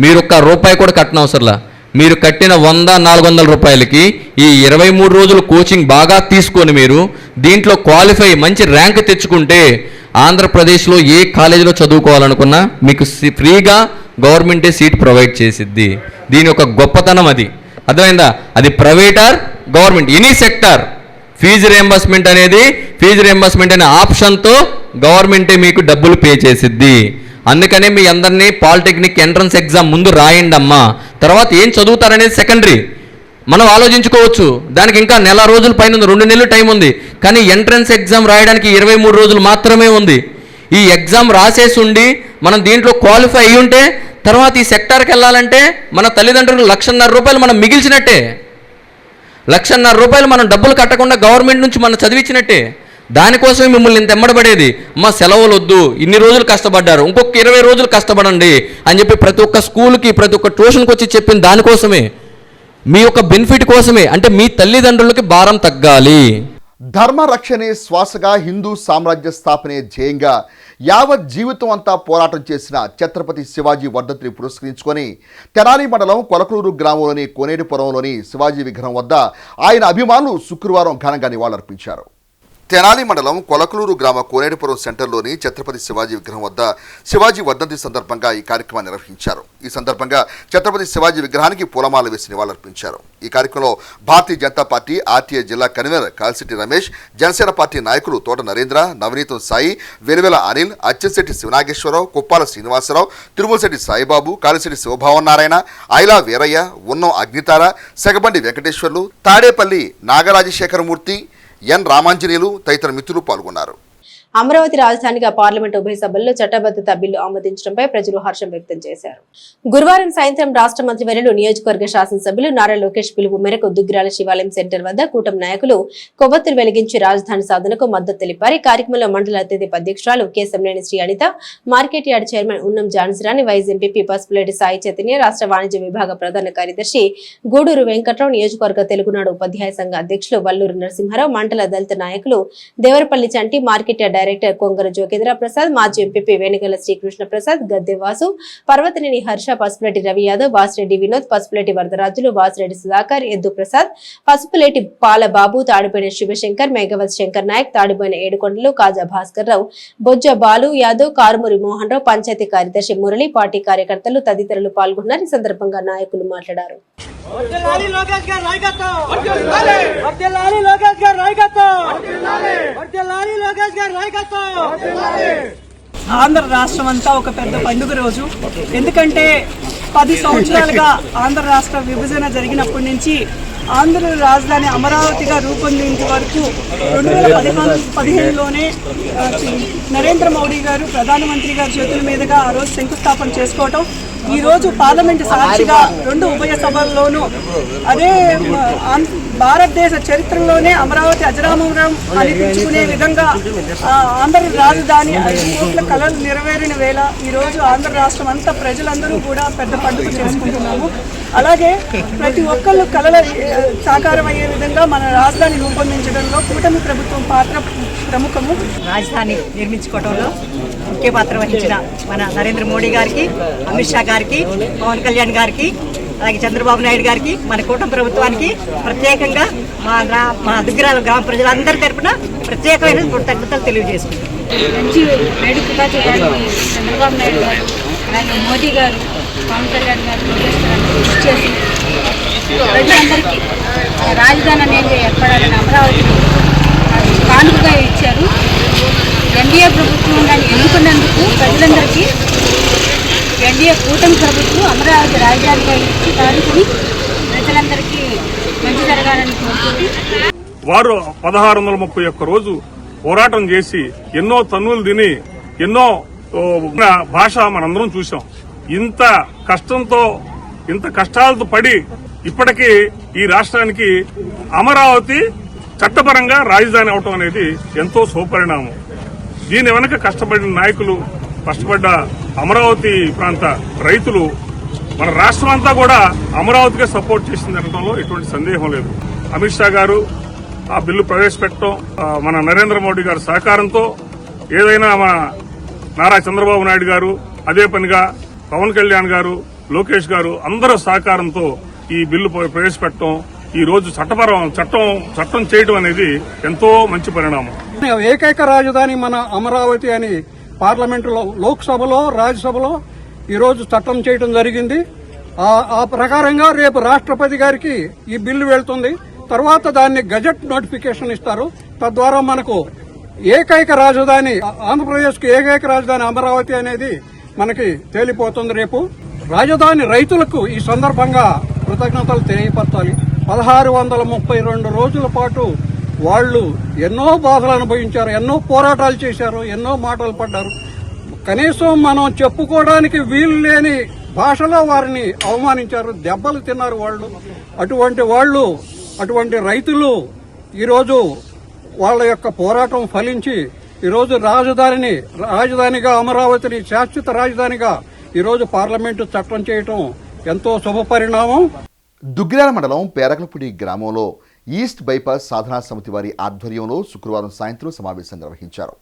మీరు ఒక్క రూపాయి కూడా కట్టనవసరంలా. మీరు కట్టిన 100-400 రూపాయలకి ఈ 23 రోజులు కోచింగ్ బాగా తీసుకొని మీరు దీంట్లో క్వాలిఫై మంచి ర్యాంక్ తెచ్చుకుంటే ఆంధ్రప్రదేశ్లో ఏ కాలేజీలో చదువుకోవాలనుకున్నా మీకు ఫ్రీగా గవర్నమెంటే సీట్ ప్రొవైడ్ చేసిద్ది. దీని యొక్క గొప్పతనం అది. అర్థమైందా? అది private or government, any sector fees reimbursement అనే ఆప్షన్తో గవర్నమెంటే మీకు డబ్బులు పే చేసిద్ది. అందుకనే మీ అందరినీ పాలిటెక్నిక్ ఎంట్రన్స్ ఎగ్జామ్ ముందు రాయండి అమ్మా. తర్వాత ఏం చదువుతారనేది సెకండరీ. మనం ఆలోచించుకోవచ్చు, దానికి ఇంకా నెల రోజుల పైన ఉంది, 2 నెలలు టైం ఉంది. కానీ ఎంట్రన్స్ ఎగ్జామ్ రాయడానికి 23 రోజులు మాత్రమే ఉంది. ఈ ఎగ్జామ్ రాసేసి ఉండి మనం దీంట్లో క్వాలిఫై అయ్యి ఉంటే తర్వాత ఈ సెక్టార్కి వెళ్ళాలంటే మన తల్లిదండ్రులు 1,50,000 రూపాయలు మనం మిగిల్చినట్టే. 1,50,000 రూపాయలు మనం డబ్బులు కట్టకుండా గవర్నమెంట్ నుంచి మనం చదివించినట్టే. దానికోసమే మిమ్మల్ని ఇంత ఎమ్మడబడేది. అమ్మ సెలవులు వద్దు, ఇన్ని రోజులు కష్టపడ్డారు, ఇంకొక 20 రోజులు కష్టపడండి అని చెప్పి ప్రతి ఒక్క స్కూల్కి ప్రతి ఒక్క ట్యూషన్కి వచ్చి చెప్పిన దానికోసమే, మీ యొక్క బెనిఫిట్ కోసమే. అంటే మీ తల్లిదండ్రులకి భారం తగ్గాలి.
ధర్మ రక్షణే శ్వాసగా హిందూ సామ్రాజ్య స్థాపనే ధ్యేయంగా యావత్ జీవితం అంతా పోరాటం చేసిన ఛత్రపతి శివాజీ వర్ధంతిని పురస్కరించుకొని తెనాలి మండలం కొలకలూరు గ్రామంలోని కోనేటిపురంలోని శివాజీ విగ్రహం వద్ద ఆయన అభిమానులు శుక్రవారం ఘనంగా నివాళులర్పించారు. తెనాలి మండలం కొలకలూరు గ్రామ కోనేటిపురం సెంటర్లోని ఛత్రపతి శివాజీ విగ్రహం వద్ద శివాజీ వర్ధంతి సందర్భంగా ఈ కార్యక్రమాన్ని నిర్వహించారు. ఈ సందర్భంగా ఛత్రపతి శివాజీ విగ్రహానికి పూలమాల వేసి నివాళులర్పించారు. ఈ కార్యక్రమంలో భారతీయ జనతా పార్టీ ఆర్టీఏ జిల్లా కన్వీనర్ కాల్సిటి రమేష్, జనసేన పార్టీ నాయకులు తోట నరేంద్ర, నవనీతం సాయి, వెలువెల అనిల్, అచ్చెంశెట్టి శివనాగేశ్వరరావు, కుప్పాల శ్రీనివాసరావు, తిరుమలశెట్టి సాయిబాబు, కాళిశెట్టి శివభావనారాయణ, ఐలా వీరయ్య, ఉన్నం అగ్నితార, సెగబండి వెంకటేశ్వర్లు, తాడేపల్లి నాగరాజశేఖరమూర్తి, ఎన్ రామాంజనేయులు తదితర మిత్రులు పాల్గొన్నారు.
అమరావతి రాజధానిగా పార్లమెంట్ ఉభయ సభల్లో చట్టబద్ధత బిల్లు ఆమోదించడంపై ప్రజలు హర్షం వ్యక్తం చేశారు. గురువారం సాయంత్రం రాష్ట్ర మంత్రివర్యులు నియోజకవర్గ శాసనసభ్యులు నారా లోకేష్ పిలుపు మేరకు దుగ్గిరాల శివాలయం సెంటర్ వద్ద కూటమి నాయకులు కొవ్వొత్తులు వెలిగించి రాజధాని సాధనకు మద్దతు తెలిపారు. ఈ కార్యక్రమంలో మండల అత్యధిక అధ్యక్షురాలు Kesamneni Sri Anitha, market yard chairman Unnam Jansarani, vice MPP Pasupuleti Sai Chaitanya, రాష్ట్ర వాణిజ్య విభాగ ప్రధాన కార్యదర్శి గూడూరు వెంకట్రావు, నియోజకవర్గ తెలుగునాడు ఉపాధ్యాయ సంఘ అధ్యక్షులు వల్లూరు నరసింహారావు, మండల దళిత నాయకులు Devarapalli Chanti, market yard director Kongara Jogendra Prasad, మాజీ ఎంపీపీ వేణుగల శ్రీకృష్ణ ప్రసాద్, గద్దె వాసు, పర్వతనేని హర్ష, పసుపులేటి రవి యాదవ్, వాసిరెడ్డి వినోద్, పసుపులేటి వరదరాజులు, వాసిరెడ్డి సుధాకర్, ఎద్దు ప్రసాద్, పసుపులేటి పాలబాబు, తాడిపోయిన శివశంకర్, మేఘవత్ శంకర్ నాయక్, తాడిపోయిన ఏడుకొండలు, కాజా భాస్కర్ రావు, బొజ్జ బాలు యాదవ్, కారుమూరి మోహన్ రావు, పంచాయతీ కార్యదర్శి మురళి, పార్టీ కార్యకర్తలు తదితరులు పాల్గొన్నారు. ఈ సందర్భంగా నాయకులు మాట్లాడారు.
ఆంధ్ర రాష్ట్రం అంతా ఒక పెద్ద పండుగ రోజు. ఎందుకంటే 10 సంవత్సరాలుగా ఆంధ్ర రాష్ట్ర విభజన జరిగినప్పటి నుంచి ఆంధ్ర రాజధాని అమరావతిగా రూపొందించే వరకు 2015లోనే నరేంద్ర మోడీ గారు ప్రధానమంత్రి గారి చేతుల మీదుగా ఆ రోజు శంకుస్థాపన చేసుకోవటం, ఈ రోజు పార్లమెంట్ సాక్షిగా 2 ఉభయ సభల్లోనూ అదే భారతదేశ చరిత్రలోనే అమరావతి అజరామరం అనిపించుకునే విధంగా ఆంధ్ర రాజధాని 5 కోట్ల కళలు నెరవేరిన వేళ ఈరోజు ఆంధ్ర రాష్ట్రం అంతా ప్రజలందరూ కూడా పెద్ద పండుగ చేసుకుంటున్నాము. అలాగే ప్రతి ఒక్కళ్ళు కళల సాకారం అయ్యే విధంగా మన రాజధాని రూపొందించడంలో కూటమి ప్రభుత్వం పాత్ర ప్రముఖము.
రాజధాని నిర్మించుకోవడంలో ముఖ్య పాత్ర వహించిన మన నరేంద్ర మోడీ గారికి, అమిత్ షా గారికి, పవన్ కళ్యాణ్ గారికి, అలాగే చంద్రబాబు నాయుడు గారికి, మన కూటమి ప్రభుత్వానికి ప్రత్యేకంగా మా దుగ్గిరాల గ్రామ ప్రజలందరి తరపున ప్రత్యేకమైన కృతజ్ఞతలు తెలియజేసుకుంటాం.
మంచి వేడుకగా చేయాలి చంద్రబాబు నాయుడు గారు, అలాగే మోదీ గారు, పవన్ కళ్యాణ్ గారు కృషి చేసి ప్రజలందరికీ రాజధాని అనేది ఏర్పడాలని అమరావతిని కానుకగా ఇచ్చారు. ఎన్డీఏ ప్రభుత్వం దాన్ని ఎన్నుకున్నందుకు ప్రజలందరికీ ఎన్డీఏ కూటమి ప్రభుత్వం అమరావతి రాజధానిగా ఇచ్చి కానుకని ప్రజలందరికీ మంచి జరగాలని కోరుకుంటూ
వారు 1631 రోజు పోరాటం చేసి ఎన్నో తన్నులు తిని ఎన్నో భాష మనందరం చూసాం. ఇంత కష్టంతో ఇంత కష్టాలతో పడి ఇప్పటికీ ఈ రాష్ట్రానికి అమరావతి చట్టపరంగా రాజధాని అవటం అనేది ఎంతో శుభపరిణామం. దీని వెనక కష్టపడిన నాయకులు, కష్టపడ్డ అమరావతి ప్రాంత రైతులు, మన రాష్ట్రం అంతా కూడా అమరావతిగా సపోర్ట్ చేసింది అనడంలో ఎటువంటి సందేహం లేదు. అమిత్ షా గారు ఆ బిల్లు ప్రవేశపెట్టడం, మన నరేంద్ర మోడీ గారి సహకారంతో, ఏదైనా మన నారా చంద్రబాబు నాయుడు గారు, అదే పనిగా పవన్ కళ్యాణ్ గారు, లోకేష్ గారు అందరూ సహకారంతో ఈ బిల్లు ప్రవేశపెట్టడం, ఈ రోజు చట్టం చేయడం అనేది ఎంతో మంచి పరిణామం.
ఏకైక రాజధాని మన అమరావతి అని పార్లమెంటులో, లోక్సభలో, రాజ్యసభలో ఈరోజు చట్టం చేయడం జరిగింది. ఆ ప్రకారంగా రేపు రాష్ట్రపతి గారికి ఈ బిల్లు వెళ్తుంది. తర్వాత దాన్ని గజెట్ నోటిఫికేషన్ ఇస్తారు. తద్వారా మనకు ఏకైక రాజధాని, ఆంధ్రప్రదేశ్కి ఏకైక రాజధాని అమరావతి అనేది మనకి తేలిపోతుంది. రేపు రాజధాని రైతులకు ఈ సందర్భంగా కృతజ్ఞతలు తెలియపరచాలి. 1632 రోజుల పాటు వాళ్ళు ఎన్నో బాధలు అనుభవించారు, ఎన్నో పోరాటాలు చేశారు, ఎన్నో మాటలు పడ్డారు. కనీసం మనం చెప్పుకోవడానికి వీలు లేని భాషలో వారిని అవమానించారు, దెబ్బలు తిన్నారు వాళ్ళు. అటువంటి రైతులు ఈరోజు వాళ్ళ యొక్క పోరాటం ఫలించి ఈరోజు రాజధానిగా అమరావతిని శాశ్వత రాజధానిగా ఈరోజు పార్లమెంటు చట్టం చేయటం ఎంతో శుభపరిణామం.
దుగ్గిరాల మండలం పేరకలపూడి గ్రామంలో ఈస్ట్ బైపాస్ సాధనా సమితి వారి ఆధ్వర్యంలో శుక్రవారం సాయంత్రం సమావేశం నిర్వహించారు.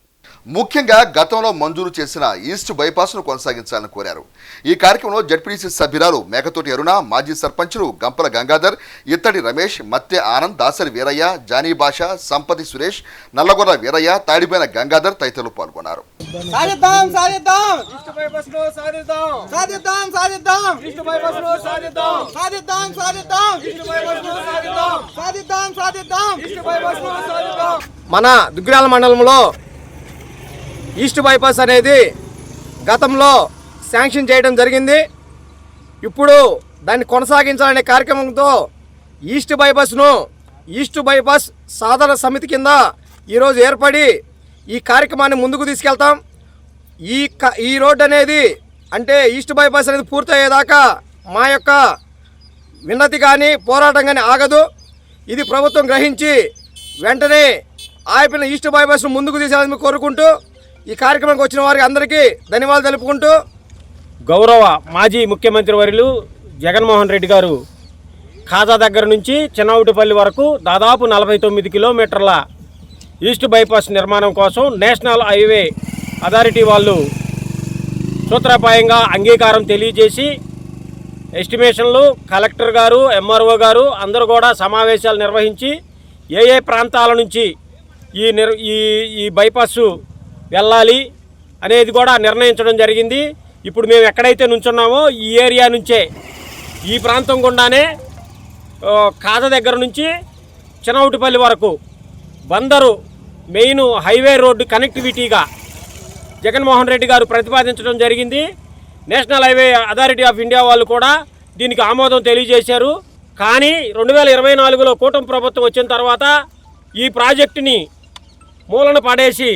ముఖ్యంగా గతంలో మంజూరు చేసిన ఈస్ట్ బైపాస్ను కొనసాగించాలని కోరారు. ఈ కార్యక్రమంలో జడ్పీటీసీ సభ్యురాలు మేకతోటి అరుణ, మాజీ సర్పంచులు గంపల గంగాధర్, ఇత్తడి రమేష్, మత్తె ఆనంద్, దాసరి వీరయ్య, జానీ భాష, సంపతి సురేష్, నల్లగొర్ర వీరయ్య, తాడిబైన గంగాధర్ తదితరులు పాల్గొన్నారు.
మన దుగ్గిరాల మండలంలో ఈస్ట్ బైపాస్ అనేది గతంలో శాంక్షన్ చేయడం జరిగింది. ఇప్పుడు దాన్ని కొనసాగించాలనే కార్యక్రమంతో ఈస్ట్ బైపాస్ సాధన సమితి కింద ఈరోజు ఏర్పడి ఈ కార్యక్రమాన్ని ముందుకు తీసుకెళ్తాం. ఈ రోడ్డు అనేది అంటే ఈస్ట్ బైపాస్ అనేది పూర్తయ్యేదాకా మా యొక్క విన్నతి కానీ పోరాటం కానీ ఆగదు. ఇది ప్రభుత్వం గ్రహించి వెంటనే ఆపిన ఈస్ట్ బైపాస్ను ముందుకు తీసేయాలని కోరుకుంటూ ఈ కార్యక్రమానికి వచ్చిన వారికి అందరికీ ధన్యవాదాలు తెలుపుకుంటూ,
గౌరవ మాజీ ముఖ్యమంత్రి వర్యులు జగన్మోహన్ రెడ్డి గారు ఖాజా దగ్గర నుంచి చిన్నవుటిపల్లి వరకు దాదాపు 49 కిలోమీటర్ల ఈస్ట్ బైపాస్ నిర్మాణం కోసం నేషనల్ హైవే అథారిటీ వాళ్ళు సూత్రప్రాయంగా అంగీకారం తెలియజేసి ఎస్టిమేషన్లు కలెక్టర్ గారు, ఎంఆర్ఓ గారు అందరూ కూడా సమావేశాలు నిర్వహించి ఏ ప్రాంతాల నుంచి ఈ బైపాస్ వెళ్ళాలి అనేది కూడా నిర్ణయించడం జరిగింది. ఇప్పుడు మేము ఎక్కడైతే నుంచున్నామో ఈ ఏరియా నుంచే ఈ ప్రాంతం గుండానే ఖాజా దగ్గర నుంచి చిన్నవుటిపల్లి వరకు బందరు మెయిన్ హైవే రోడ్డు కనెక్టివిటీగా జగన్మోహన్ రెడ్డి గారు ప్రతిపాదించడం జరిగింది. National highway authority of India వాళ్ళు కూడా దీనికి ఆమోదం తెలియజేశారు. కానీ 2024లో కూటమి ప్రభుత్వం వచ్చిన తర్వాత ఈ ప్రాజెక్టుని మూలన పడేసి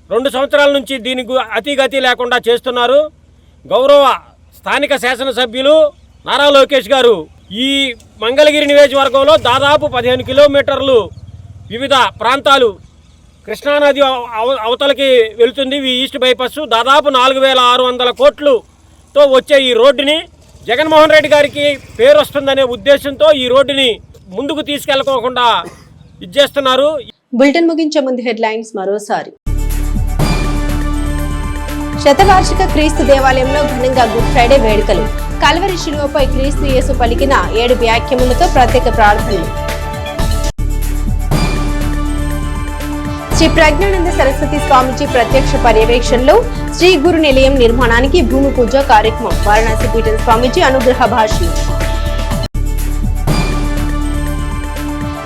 2 సంవత్సరాల నుంచి దీనికి అతిగతి లేకుండా చేస్తున్నారు. గౌరవ స్థానిక శాసనసభ్యులు నారా లోకేష్ గారు ఈ మంగళగిరి నియోజకవర్గంలో దాదాపు 15 కిలోమీటర్లు వివిధ ప్రాంతాలు కృష్ణానది అవతలకి వెళుతుంది. ఈ ఈస్ట్ బైపాస్ దాదాపు 4600 కోట్లతో వచ్చే ఈ రోడ్డుని జగన్మోహన్ రెడ్డి గారికి పేరు వస్తుందనే ఉద్దేశంతో ఈ రోడ్డుని ముందుకు తీసుకెళ్లకోకుండా ఇచ్చేస్తున్నారు.
బులెటిన్ ముగించే ముందు హెడ్లైన్స్ మరోసారి. శతవార్షిక క్రీస్తు దేవాలయంలో ఘనంగా గుడ్ ఫ్రైడే వేడుకలు. కల్వరి శిలువపై క్రీస్తు యేసు పలికిన 7 వ్యాఖ్యములతో ప్రత్యేక ప్రార్థనలు. శ్రీ ప్రజ్ఞానంద సరస్వతి స్వామిజీ ప్రత్యక్ష పర్యవేక్షణలో శ్రీ గురు నిలయం నిర్మాణానికి భూమి పూజ కార్యక్రమం. వారణాసి పీఠం స్వామిజీ అనుగ్రహ భాషలు.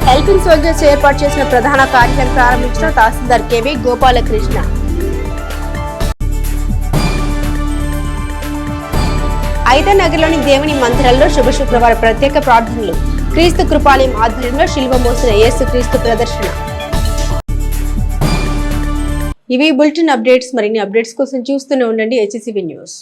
హెల్పింగ్ సోల్జర్స్ ఏర్పాటు చేసిన ప్రధాన కార్యాలయం ప్రారంభించిన తహసీల్దార్ కేవీ గోపాలకృష్ణ. ఐదనగర్లోని దేవుని మందిరాల్లో శుభ శుక్రవారం ప్రత్యేక ప్రార్థనలు. క్రీస్తు కృపాలయం ఆధ్వర్యంలో శిల్వ మోసిన యేసు క్రీస్తు ప్రదర్శన. ఇవి బులెటిన్ అప్డేట్స్. మరిన్ని అప్డేట్స్ కోసం చూస్తూనే ఉండండి HCV న్యూస్.